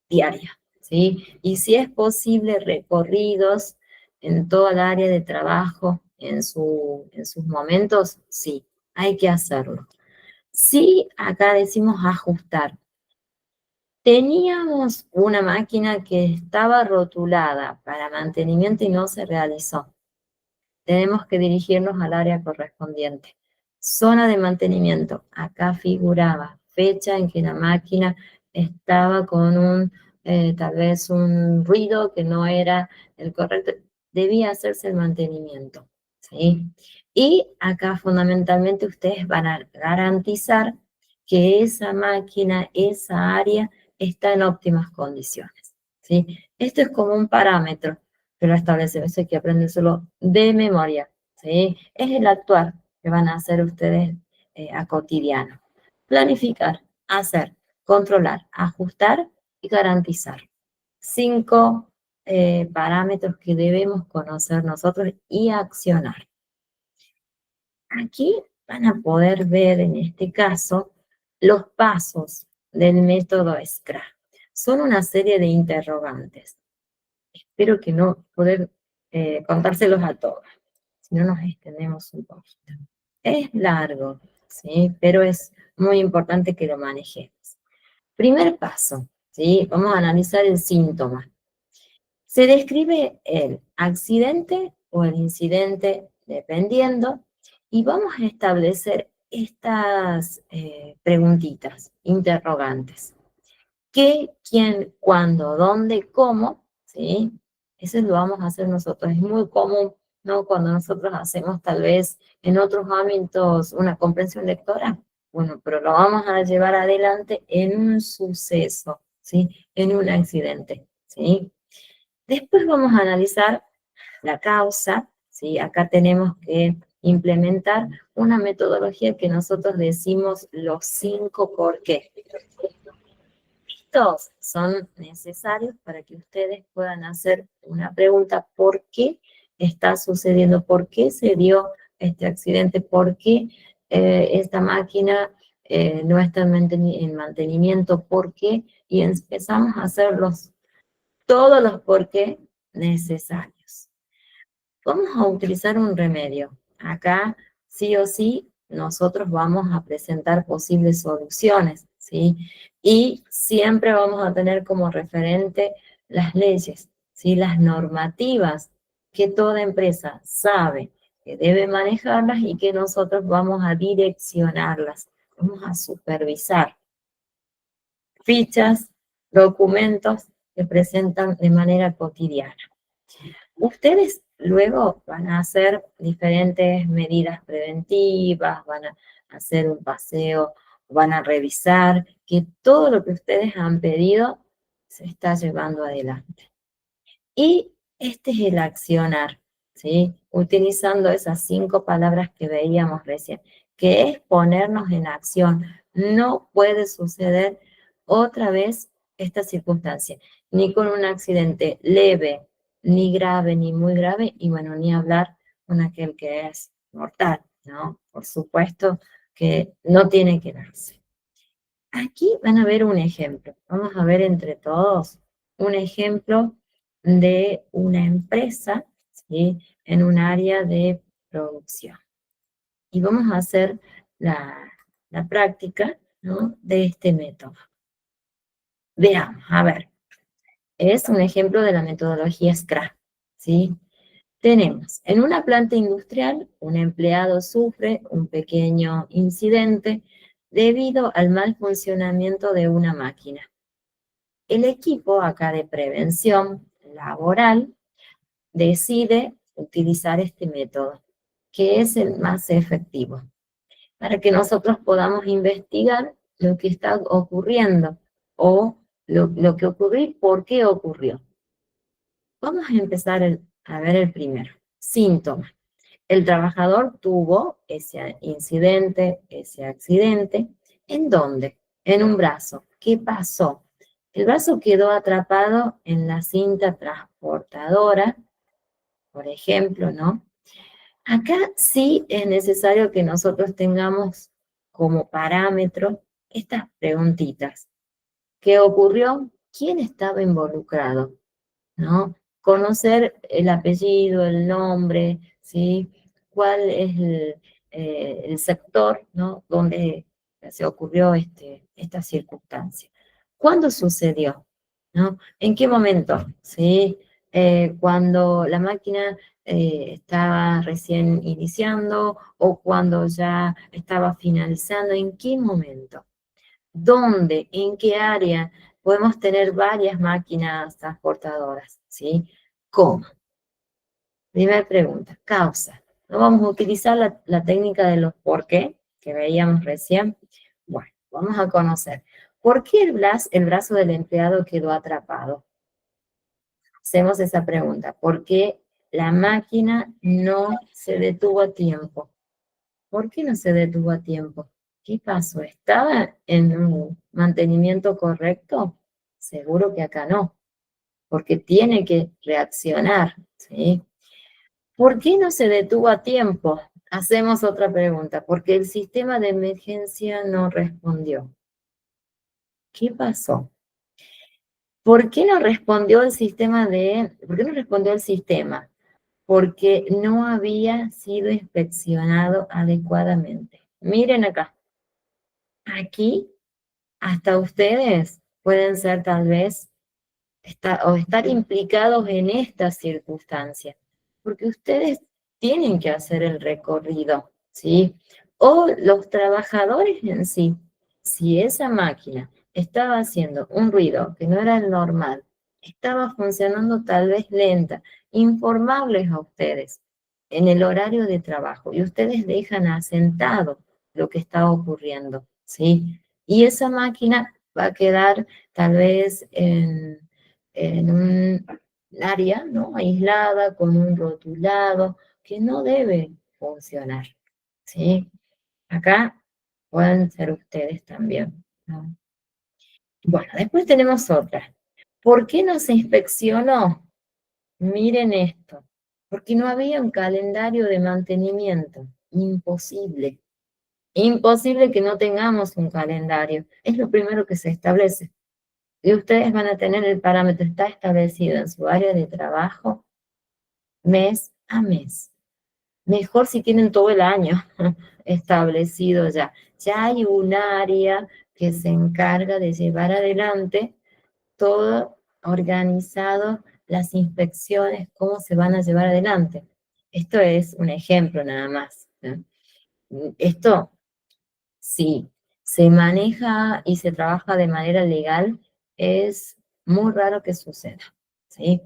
diaria, ¿sí? Y si es posible, recorridos en toda el área de trabajo, en sus momentos, sí, hay que hacerlo. Sí, acá decimos ajustar. Teníamos una máquina que estaba rotulada para mantenimiento y no se realizó. Tenemos que dirigirnos al área correspondiente. Zona de mantenimiento. Acá figuraba fecha en que la máquina estaba con tal vez un ruido que no era el correcto. Debía hacerse el mantenimiento, ¿sí? Y acá fundamentalmente ustedes van a garantizar que esa máquina, esa área, está en óptimas condiciones, ¿sí? Esto es como un parámetro que lo establece, eso hay que aprendérselo de memoria, ¿sí? Es el actuar que van a hacer ustedes a cotidiano. Planificar, hacer, controlar, ajustar y garantizar. 5 parámetros que debemos conocer nosotros y accionar. Aquí van a poder ver en este caso los pasos del método SCRA. Son una serie de interrogantes. Espero que no poder contárselos a todos, si no nos extendemos un poquito. Es largo, ¿sí? Pero es muy importante que lo manejemos. Primer paso, ¿sí? Vamos a analizar el síntoma. Se describe el accidente o el incidente, dependiendo, y vamos a establecer estas preguntitas, interrogantes. ¿Qué, quién, cuándo, dónde, cómo? ¿Sí? Eso lo vamos a hacer nosotros. Es muy común, ¿no? Cuando nosotros hacemos tal vez en otros ámbitos una comprensión lectora, bueno, pero lo vamos a llevar adelante en un suceso, ¿sí? En un accidente, ¿sí? Después vamos a analizar la causa, ¿sí? Acá tenemos que implementar una metodología que nosotros decimos los 5 por qué. Estos son necesarios para que ustedes puedan hacer una pregunta: ¿por qué está sucediendo? ¿Por qué se dio este accidente? ¿Por qué esta máquina no está en mantenimiento? ¿Por qué? Y empezamos a hacer todos los por qué necesarios. Vamos a utilizar un remedio. Acá, sí o sí, nosotros vamos a presentar posibles soluciones, ¿sí? Y siempre vamos a tener como referente las leyes, ¿sí? Las normativas que toda empresa sabe que debe manejarlas y que nosotros vamos a direccionarlas, vamos a supervisar. Fichas, documentos que presentan de manera cotidiana. Ustedes luego van a hacer diferentes medidas preventivas, van a hacer un paseo, van a revisar que todo lo que ustedes han pedido se está llevando adelante. Y este es el accionar, ¿sí? Utilizando esas 5 palabras que veíamos recién, que es ponernos en acción. No puede suceder otra vez esta circunstancia, ni con un accidente leve, ni grave, ni muy grave, y bueno, ni hablar con aquel que es mortal, ¿no? Por supuesto que no tiene que darse. Aquí van a ver un ejemplo. Vamos a ver entre todos un ejemplo de una empresa, ¿sí? En un área de producción. Y vamos a hacer la práctica, ¿no? De este método. Veamos, a ver. Es un ejemplo de la metodología Scrum, ¿sí? Tenemos, en una planta industrial, un empleado sufre un pequeño incidente debido al mal funcionamiento de una máquina. El equipo acá de prevención laboral decide utilizar este método, que es el más efectivo, para que nosotros podamos investigar lo que está ocurriendo o lo que ocurrió y por qué ocurrió. Vamos a empezar a ver el primero, síntoma. El trabajador tuvo ese incidente, ese accidente. ¿En dónde? En un brazo. ¿Qué pasó? El brazo quedó atrapado en la cinta transportadora, por ejemplo, ¿no? Acá sí es necesario que nosotros tengamos como parámetro estas preguntitas. ¿Qué ocurrió? ¿Quién estaba involucrado? ¿No? Conocer el apellido, el nombre, ¿sí? ¿Cuál es el sector, ¿no? Donde se ocurrió esta circunstancia? ¿Cuándo sucedió? ¿No? ¿En qué momento? ¿Sí? Cuando la máquina estaba recién iniciando o cuando ya estaba finalizando, ¿en qué momento? ¿Dónde? ¿En qué área? Podemos tener varias máquinas transportadoras, ¿sí? ¿Cómo? Primera pregunta, causa. No vamos a utilizar la técnica de los por qué, que veíamos recién. Bueno, vamos a conocer. ¿Por qué el brazo del empleado quedó atrapado? Hacemos esa pregunta. ¿Por qué la máquina no se detuvo a tiempo? ¿Por qué no se detuvo a tiempo? ¿Qué pasó? ¿Estaba en un mantenimiento correcto? Seguro que acá no, porque tiene que reaccionar, ¿sí? ¿Por qué no se detuvo a tiempo? Hacemos otra pregunta, porque el sistema de emergencia no respondió. ¿Qué pasó? ¿Por qué no respondió por qué no respondió el sistema? Porque no había sido inspeccionado adecuadamente. Miren acá. Aquí hasta ustedes pueden ser tal vez o estar implicados en esta circunstancia, porque ustedes tienen que hacer el recorrido, ¿sí? O los trabajadores en sí, si esa máquina estaba haciendo un ruido que no era el normal, estaba funcionando tal vez lenta, informarles a ustedes en el horario de trabajo y ustedes dejan asentado lo que está ocurriendo, ¿sí? Y esa máquina va a quedar tal vez en un área, ¿no? Aislada, con un rotulado, que no debe funcionar, ¿sí? Acá pueden ser ustedes también, ¿no? Bueno, después tenemos otra. ¿Por qué no se inspeccionó? Miren esto. Porque no había un calendario de mantenimiento. Imposible. Imposible que no tengamos un calendario. Es lo primero que se establece. Y ustedes van a tener el parámetro, está establecido en su área de trabajo mes a mes. Mejor si tienen todo el año establecido ya. Ya hay un área que se encarga de llevar adelante todo organizado, las inspecciones, cómo se van a llevar adelante. Esto es un ejemplo nada más, ¿no? Esto sí, se maneja y se trabaja de manera legal, es muy raro que suceda, ¿sí?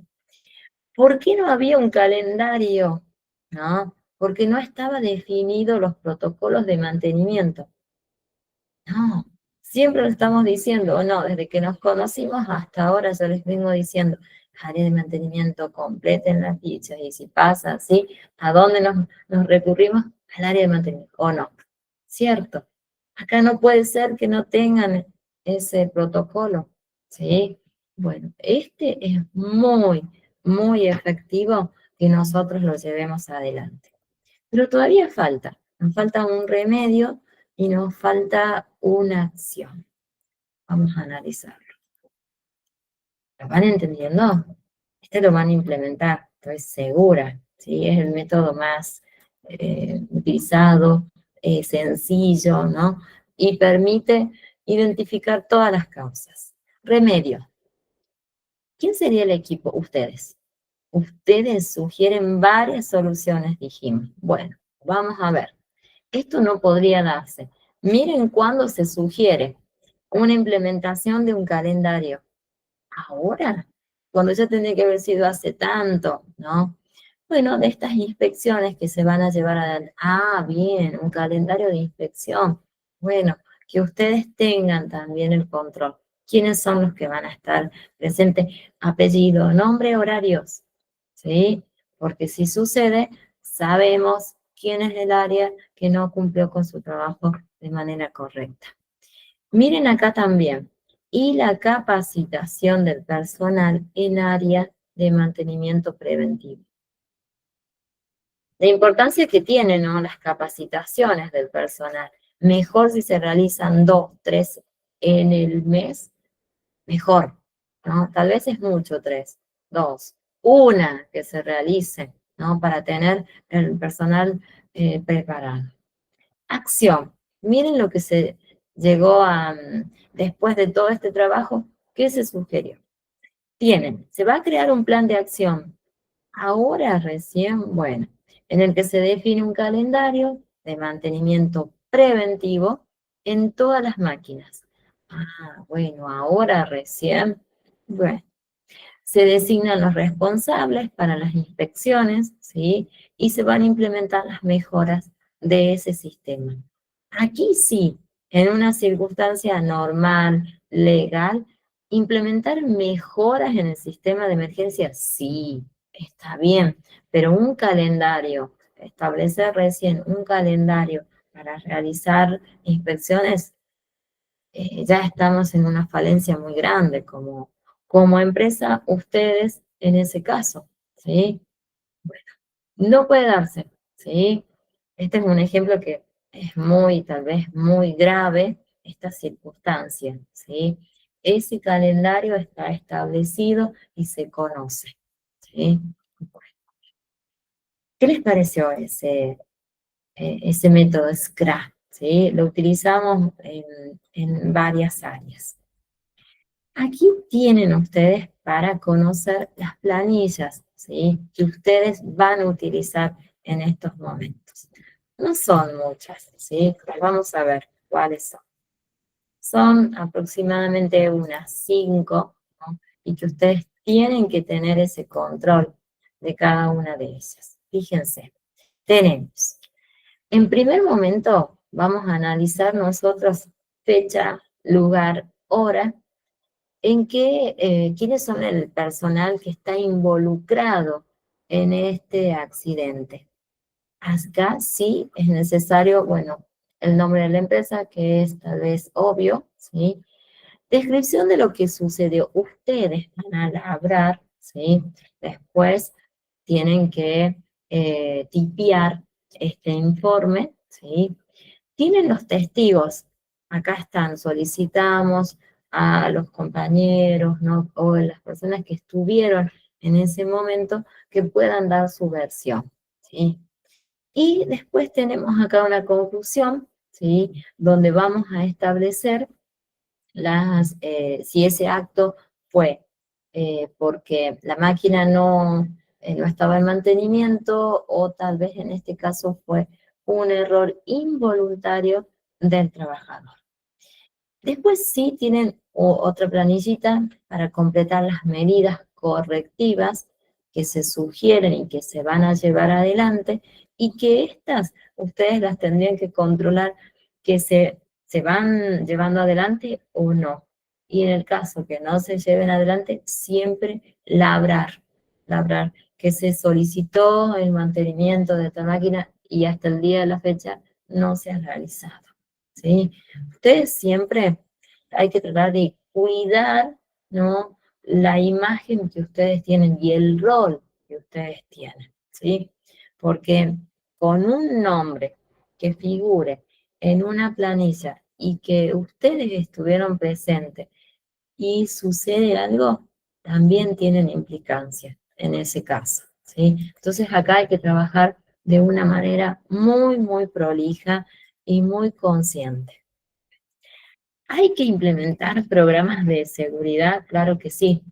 ¿Por qué no había un calendario? ¿No? Porque no estaba definido los protocolos de mantenimiento. No, siempre lo estamos diciendo, o no, desde que nos conocimos hasta ahora yo les vengo diciendo, área de mantenimiento, completen las fichas, y si pasa así, ¿a dónde nos recurrimos? Al área de mantenimiento, o no. Cierto, acá no puede ser que no tengan ese protocolo, ¿sí? Bueno, este es muy, muy efectivo que nosotros lo llevemos adelante. Pero todavía falta, nos falta un remedio y nos falta una acción. Vamos a analizarlo. ¿Lo van entendiendo? Este lo van a implementar, estoy segura. ¿Sí? Es el método más utilizado, sencillo, ¿no? Y permite identificar todas las causas. Remedio. ¿Quién sería el equipo? Ustedes. Ustedes sugieren varias soluciones, dijimos. Bueno, vamos a ver. Esto no podría darse. Miren cuándo se sugiere una implementación de un calendario. Ahora, cuando ya tendría que haber sido hace tanto, ¿no? Bueno, de estas inspecciones que se van a llevar adelante. Ah, bien, un calendario de inspección. Bueno, que ustedes tengan también el control. ¿Quiénes son los que van a estar presentes? Apellido, nombre, horarios. ¿Sí? Porque si sucede, sabemos quién es el área que no cumplió con su trabajo de manera correcta. Miren acá también, y la capacitación del personal en área de mantenimiento preventivo. La importancia que tienen, ¿no?, las capacitaciones del personal. Mejor si se realizan 2, 3 en el mes, mejor, ¿no? Tal vez es mucho 3, 2, una que se realice, ¿no? Para tener el personal preparado. Acción. Miren lo que se llegó a, después de todo este trabajo, ¿qué se sugirió? Se va a crear un plan de acción. Ahora recién, bueno, en el que se define un calendario de mantenimiento preventivo en todas las máquinas. Ah, bueno, ahora recién, bueno, se designan los responsables para las inspecciones, ¿sí? Y se van a implementar las mejoras de ese sistema. Aquí sí, en una circunstancia normal, legal, implementar mejoras en el sistema de emergencia, sí, está bien, pero un calendario, establecer recién un calendario para realizar inspecciones, ya estamos en una falencia muy grande como empresa, ustedes en ese caso, ¿sí? No puede darse, ¿sí? Este es un ejemplo que es muy, tal vez muy grave, esta circunstancia, ¿sí? Ese calendario está establecido y se conoce, ¿sí? ¿Qué les pareció ese método Scrum? ¿Sí? Lo utilizamos en varias áreas. Aquí tienen ustedes para conocer las planillas, ¿sí? Que ustedes van a utilizar en estos momentos. No son muchas, ¿sí? Pero vamos a ver cuáles son. Son aproximadamente unas 5, ¿no? Y que ustedes tienen que tener ese control de cada una de ellas. Fíjense, tenemos, en primer momento, vamos a analizar nosotros fecha, lugar, hora, en qué, quiénes son el personal que está involucrado en este accidente. Acá sí es necesario, bueno, el nombre de la empresa, que es tal vez obvio, ¿sí? Descripción de lo que sucedió. Ustedes van a labrar, ¿sí? Después tienen que tipear este informe, ¿sí? Tienen los testigos. Acá están, solicitamos a los compañeros, ¿no? O las personas que estuvieron en ese momento que puedan dar su versión, ¿sí? Y después tenemos acá una conclusión, ¿sí? Donde vamos a establecer si ese acto fue porque la máquina no estaba en mantenimiento o tal vez en este caso fue un error involuntario del trabajador. Después sí tienen otra planillita para completar las medidas correctivas que se sugieren y que se van a llevar adelante y que estas ustedes las tendrían que controlar que se van llevando adelante o no. Y en el caso que no se lleven adelante, siempre labrar que se solicitó el mantenimiento de esta máquina y hasta el día de la fecha no se ha realizado, ¿sí? Ustedes siempre hay que tratar de cuidar, ¿no? La imagen que ustedes tienen y el rol que ustedes tienen, ¿sí? Porque con un nombre que figure en una planilla y que ustedes estuvieron presentes y sucede algo, también tienen implicancia en ese caso, ¿sí? Entonces acá hay que trabajar de una manera muy, muy prolija y muy consciente. ¿Hay que implementar programas de seguridad? Claro que sí,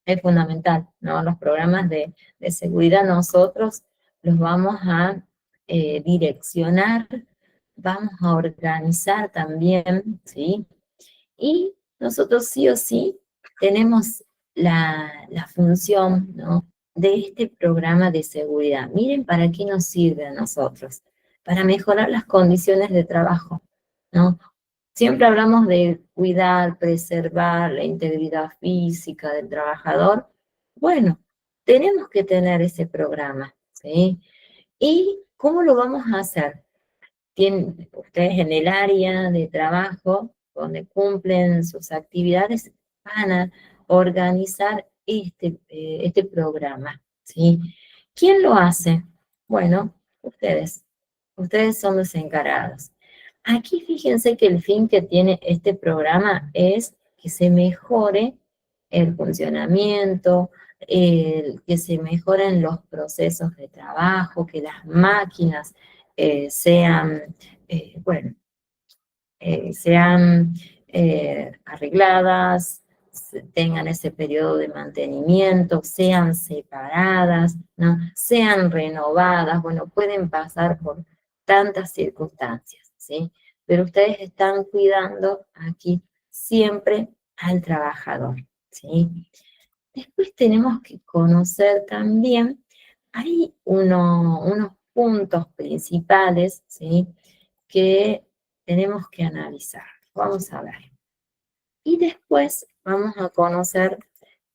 es fundamental, ¿no? Los programas de seguridad nosotros los vamos a direccionar, vamos a organizar también, ¿sí? Y nosotros sí o sí tenemos la función, ¿no? De este programa de seguridad. Miren para qué nos sirve a nosotros, para mejorar las condiciones de trabajo, ¿no? Siempre hablamos de cuidar, preservar la integridad física del trabajador. Bueno, tenemos que tener ese programa, ¿sí? ¿Y cómo lo vamos a hacer? Tienen ustedes en el área de trabajo, donde cumplen sus actividades, van a organizar este programa, ¿sí? ¿Quién lo hace? Bueno, ustedes. Ustedes son los encargados. Aquí fíjense que el fin que tiene este programa es que se mejore el funcionamiento, que se mejoren los procesos de trabajo, que las máquinas sean, bueno, sean arregladas, tengan ese periodo de mantenimiento, sean separadas, ¿no? Sean renovadas, bueno, pueden pasar por tantas circunstancias, ¿sí? Pero ustedes están cuidando aquí siempre al trabajador, ¿sí? Después tenemos que conocer también, hay unos puntos principales, ¿sí? Que tenemos que analizar. Vamos a ver. Y después vamos a conocer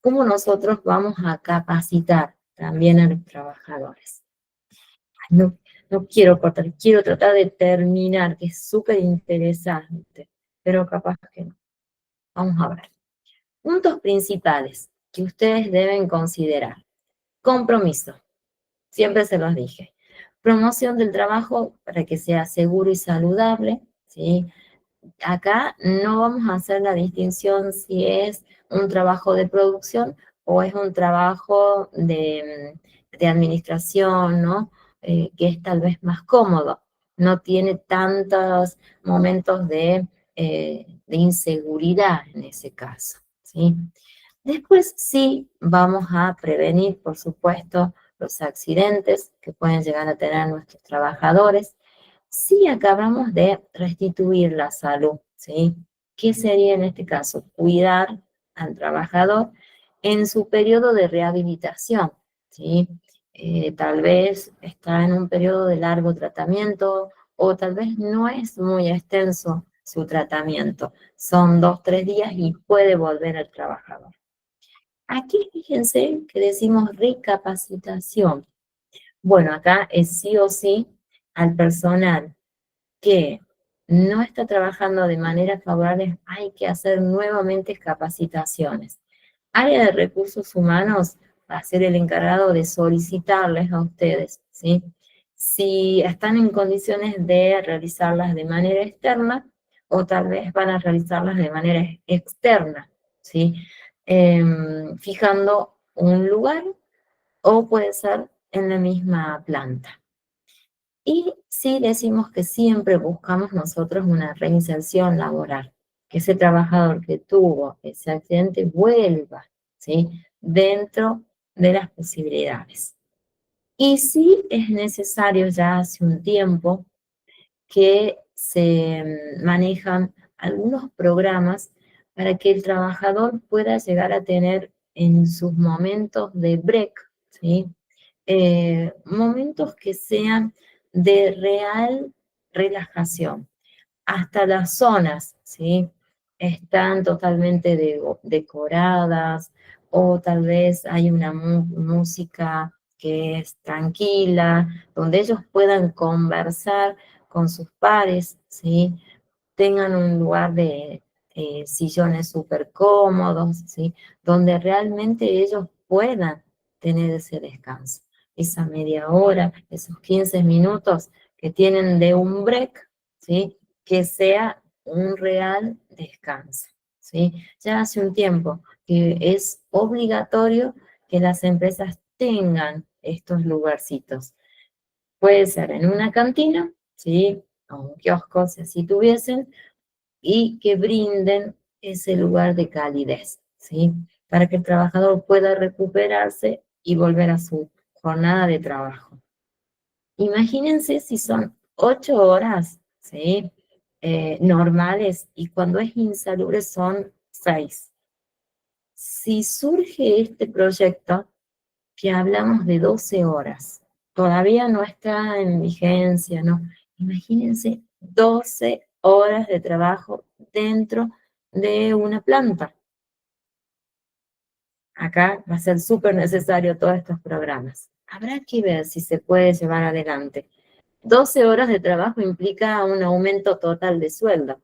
cómo nosotros vamos a capacitar también a los trabajadores. No, no quiero cortar, quiero tratar de terminar, que es súper interesante, pero capaz que no. Vamos a ver. Puntos principales que ustedes deben considerar. Compromiso, siempre se los dije. Promoción del trabajo para que sea seguro y saludable, ¿sí? Acá no vamos a hacer la distinción si es un trabajo de producción o es un trabajo de administración, ¿no? Que es tal vez más cómodo, no tiene tantos momentos de inseguridad en ese caso, ¿sí? Después sí vamos a prevenir, por supuesto, los accidentes que pueden llegar a tener nuestros trabajadores. Sí acabamos de restituir la salud, ¿sí? ¿Qué sería en este caso? Cuidar al trabajador en su periodo de rehabilitación, ¿sí? Tal vez está en un periodo de largo tratamiento o tal vez no es muy extenso su tratamiento. Son 2, 3 días y puede volver al trabajador. Aquí fíjense que decimos recapacitación. Bueno, acá es sí o sí al personal que no está trabajando de manera favorable, hay que hacer nuevamente capacitaciones. Área de recursos humanos va a ser el encargado de solicitarles a ustedes, ¿sí? Si están en condiciones de realizarlas de manera externa o tal vez van a realizarlas de manera externa, ¿sí? Fijando un lugar o puede ser en la misma planta. Y sí decimos que siempre buscamos nosotros una reinserción laboral, que ese trabajador que tuvo ese accidente vuelva, ¿sí? Dentro de las posibilidades. Y sí es necesario ya hace un tiempo que se manejan algunos programas para que el trabajador pueda llegar a tener en sus momentos de break, ¿sí? Momentos que sean de real relajación. Hasta las zonas, ¿sí? Están totalmente decoradas o tal vez hay una música que es tranquila, donde ellos puedan conversar con sus pares, ¿sí? Tengan un lugar de sillones súper cómodos, ¿sí? Donde realmente ellos puedan tener ese descanso, esa media hora, esos 15 minutos que tienen de un break, ¿sí? Que sea un real descanso, ¿sí? Ya hace un tiempo que es obligatorio que las empresas tengan estos lugarcitos. Puede ser en una cantina, ¿sí? O un kiosco, si así tuviesen, y que brinden ese lugar de calidez, ¿sí? Para que el trabajador pueda recuperarse y volver a su jornada de trabajo. Imagínense si son 8 horas, ¿sí? Normales y cuando es insalubre son 6. Si surge este proyecto, que hablamos de 12 horas, todavía no está en vigencia, ¿no? Imagínense 12 horas de trabajo dentro de una planta. Acá va a ser súper necesario todos estos programas. Habrá que ver si se puede llevar adelante. 12 horas de trabajo implica un aumento total de sueldo.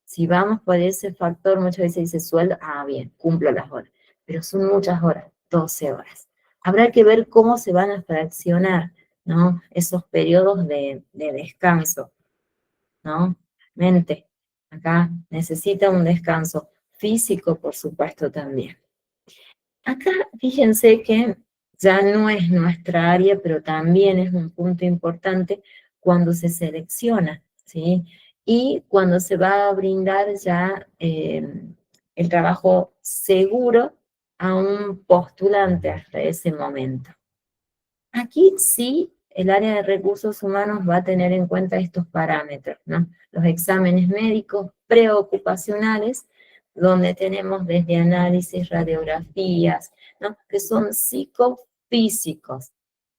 Si vamos por ese factor, muchas veces dice sueldo, bien, cumplo las horas. Pero son muchas horas, 12 horas. Habrá que ver cómo se van a fraccionar, ¿no? Esos periodos de descanso, ¿no? mente. Acá necesita un descanso físico, por supuesto, también. Acá, fíjense que ya no es nuestra área, pero también es un punto importante cuando se selecciona, ¿sí? Y cuando se va a brindar ya el trabajo seguro a un postulante hasta ese momento. Aquí sí, el área de recursos humanos va a tener en cuenta estos parámetros, ¿no? Los exámenes médicos preocupacionales, donde tenemos desde análisis, radiografías, ¿no? Que son psicofísicos.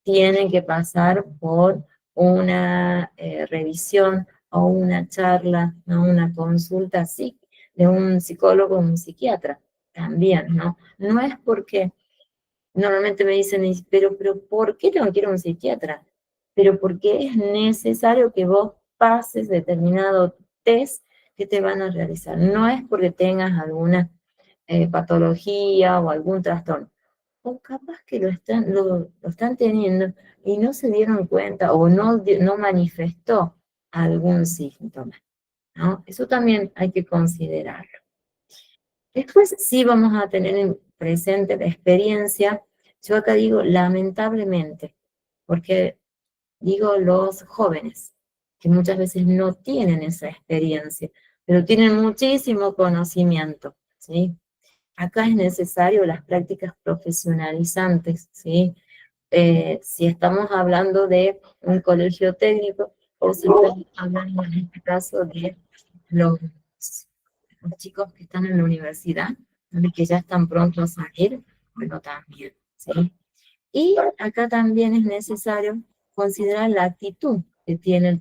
Tienen que pasar por una revisión o una charla, ¿no? Una consulta así de un psicólogo o un psiquiatra también, ¿no? No es porque normalmente me dicen, pero ¿por qué tengo que ir a un psiquiatra? Pero porque es necesario que vos pases determinado test que te van a realizar. No es porque tengas alguna patología o algún trastorno. O capaz que lo están teniendo y no se dieron cuenta o no manifestó algún síntoma, ¿no? Eso también hay que considerarlo. Después sí vamos a tener en presente la experiencia, yo acá digo lamentablemente, porque digo los jóvenes, que muchas veces no tienen esa experiencia, pero tienen muchísimo conocimiento, ¿sí? Acá es necesario las prácticas profesionalizantes, ¿sí? Si estamos hablando de un colegio técnico, o si estamos hablando en este caso de los los chicos que están en la universidad, que ya están prontos a salir, bueno, también, ¿sí? Y acá también es necesario considerar la actitud que tiene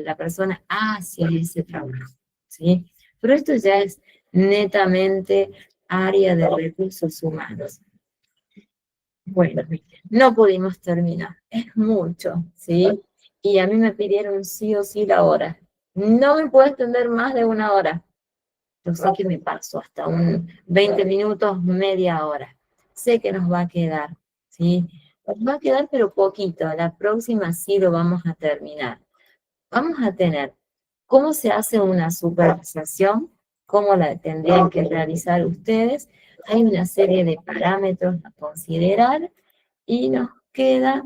la persona hacia ese trabajo, ¿sí? Pero esto ya es netamente área de recursos humanos. Bueno, no pudimos terminar, es mucho, ¿sí? Y a mí me pidieron sí o sí la hora. No me puedo extender más de una hora. Yo sé que me paso hasta un 20 minutos, media hora. Sé que nos va a quedar, ¿sí? Nos va a quedar pero poquito. La próxima sí lo vamos a terminar. Vamos a tener cómo se hace una supervisación, cómo la tendrían que realizar ustedes. Hay una serie de parámetros a considerar y nos queda,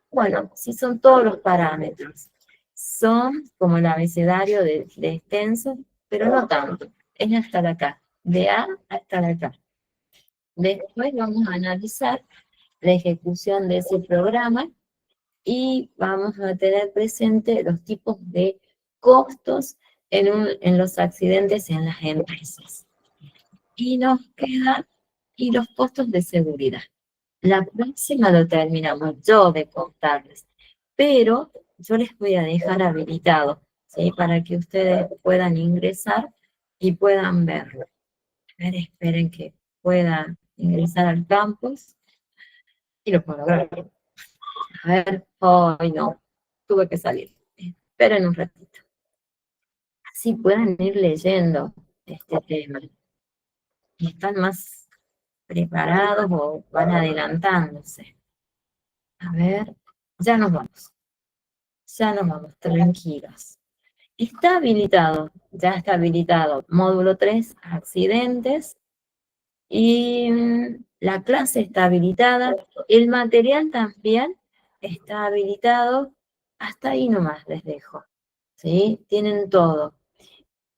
bueno, si son todos los parámetros. Son como el abecedario de extenso, pero no tanto. Es hasta la acá, de A hasta la acá. Después vamos a analizar la ejecución de ese programa y vamos a tener presente los tipos de costos en los accidentes en las empresas. Y nos quedan y los costos de seguridad. La próxima lo terminamos yo de contarles, pero yo les voy a dejar habilitado, ¿sí? Para que ustedes puedan ingresar y puedan verlo. A ver, esperen que pueda ingresar al campus y lo puedo ver. A ver, hoy no, tuve que salir. Esperen un ratito. Así puedan ir leyendo este tema. Y están más preparados o van adelantándose. A ver, ya nos vamos, tranquilos. Ya está habilitado módulo 3, accidentes, y la clase está habilitada, el material también está habilitado, hasta ahí nomás les dejo, ¿sí? Tienen todo.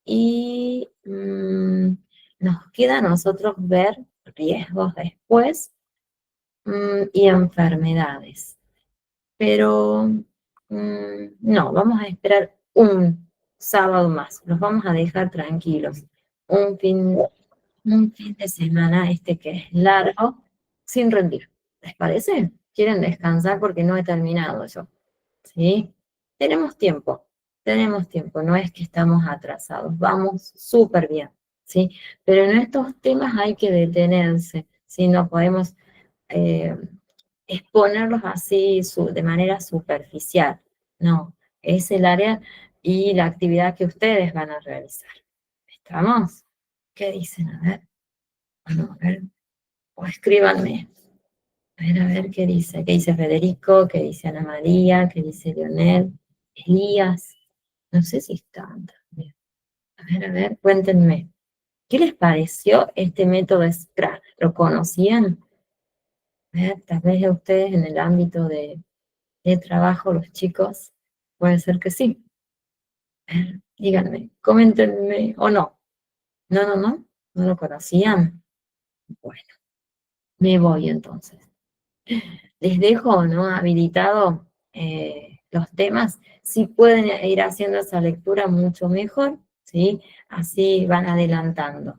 Y nos queda a nosotros ver riesgos después y enfermedades. Pero no, vamos a esperar un sábado más, los vamos a dejar tranquilos. Un fin, un fin de semana este que es largo, sin rendir. ¿Les parece? ¿Quieren descansar? Porque no he terminado yo. ¿Sí? Tenemos tiempo, no es que estamos atrasados, vamos súper bien, ¿sí? Pero en estos temas hay que detenerse, ¿sí? No podemos eh, exponerlos así de manera superficial, no, es el área y la actividad que ustedes van a realizar. ¿Estamos? ¿Qué dicen? A ver, bueno, a ver, o escríbanme. A ver qué dice Federico, qué dice Ana María, qué dice Leonel, Elías, no sé si están también. A ver, cuéntenme. ¿Qué les pareció este método SCRA? ¿Lo conocían? A ver, tal vez a ustedes en el ámbito de trabajo, los chicos, puede ser que sí. A ver, díganme, coméntenme, o no. No lo conocían. Bueno, me voy entonces. Les dejo, ¿no? Habilitado los temas. Si pueden ir haciendo esa lectura mucho mejor, ¿sí? Así van adelantando.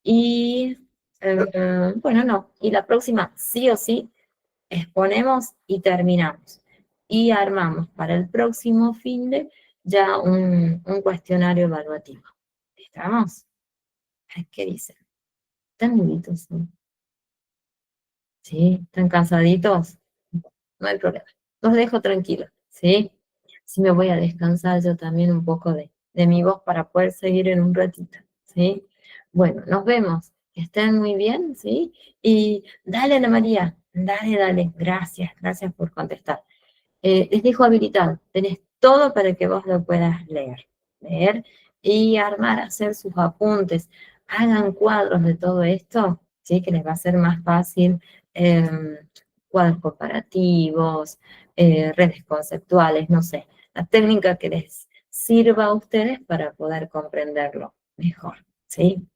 Y, bueno, no. Y la próxima, sí o sí, exponemos y terminamos. Y armamos para el próximo fin de ya un cuestionario evaluativo. ¿Estamos? Ay, ¿qué dicen? ¿Están bonitos, no? ¿Sí? ¿Están cansaditos? No hay problema. Los dejo tranquilos, ¿sí? Sí me voy a descansar yo también un poco de mi voz para poder seguir en un ratito, ¿sí? Bueno, nos vemos. Que estén muy bien, ¿sí? Y dale, Ana María, dale. Gracias por contestar. Les dejo habilitado. Tenés todo para que vos lo puedas leer y armar, hacer sus apuntes. Hagan cuadros de todo esto, ¿sí? Que les va a ser más fácil. Cuadros comparativos, redes conceptuales, no sé. La técnica que les sirva a ustedes para poder comprenderlo mejor, ¿sí?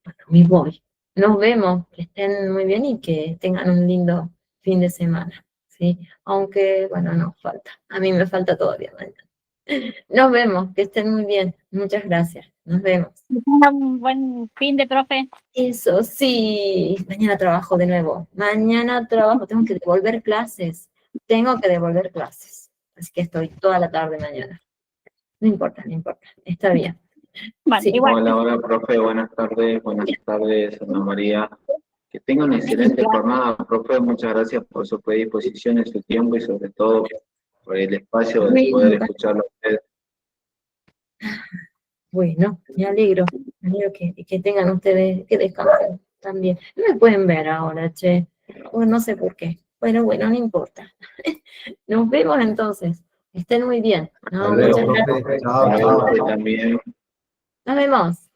Bueno, me voy. Nos vemos, que estén muy bien y que tengan un lindo fin de semana, ¿sí? Aunque, bueno, no falta. A mí me falta todavía mañana. Nos vemos, que estén muy bien. Muchas gracias. Nos vemos. Un buen fin de, profe. Eso sí, mañana trabajo de nuevo. Mañana trabajo, tengo que devolver clases. Así que estoy toda la tarde mañana. No importa, está bien. Bueno, Sí. igual. Hola, profe, buenas tardes, Ana María. Que tenga una excelente jornada, profe, muchas gracias por su predisposición, su tiempo y sobre todo por el espacio de poder escucharlo a usted. Bueno, me alegro que tengan ustedes, que descansen también. No me pueden ver ahora, che. Bueno, no sé por qué. Bueno, no importa. Nos vemos entonces. Estén muy bien. No, Hasta luego, muchas gracias. profe. Chao, chao. También. Nos vemos.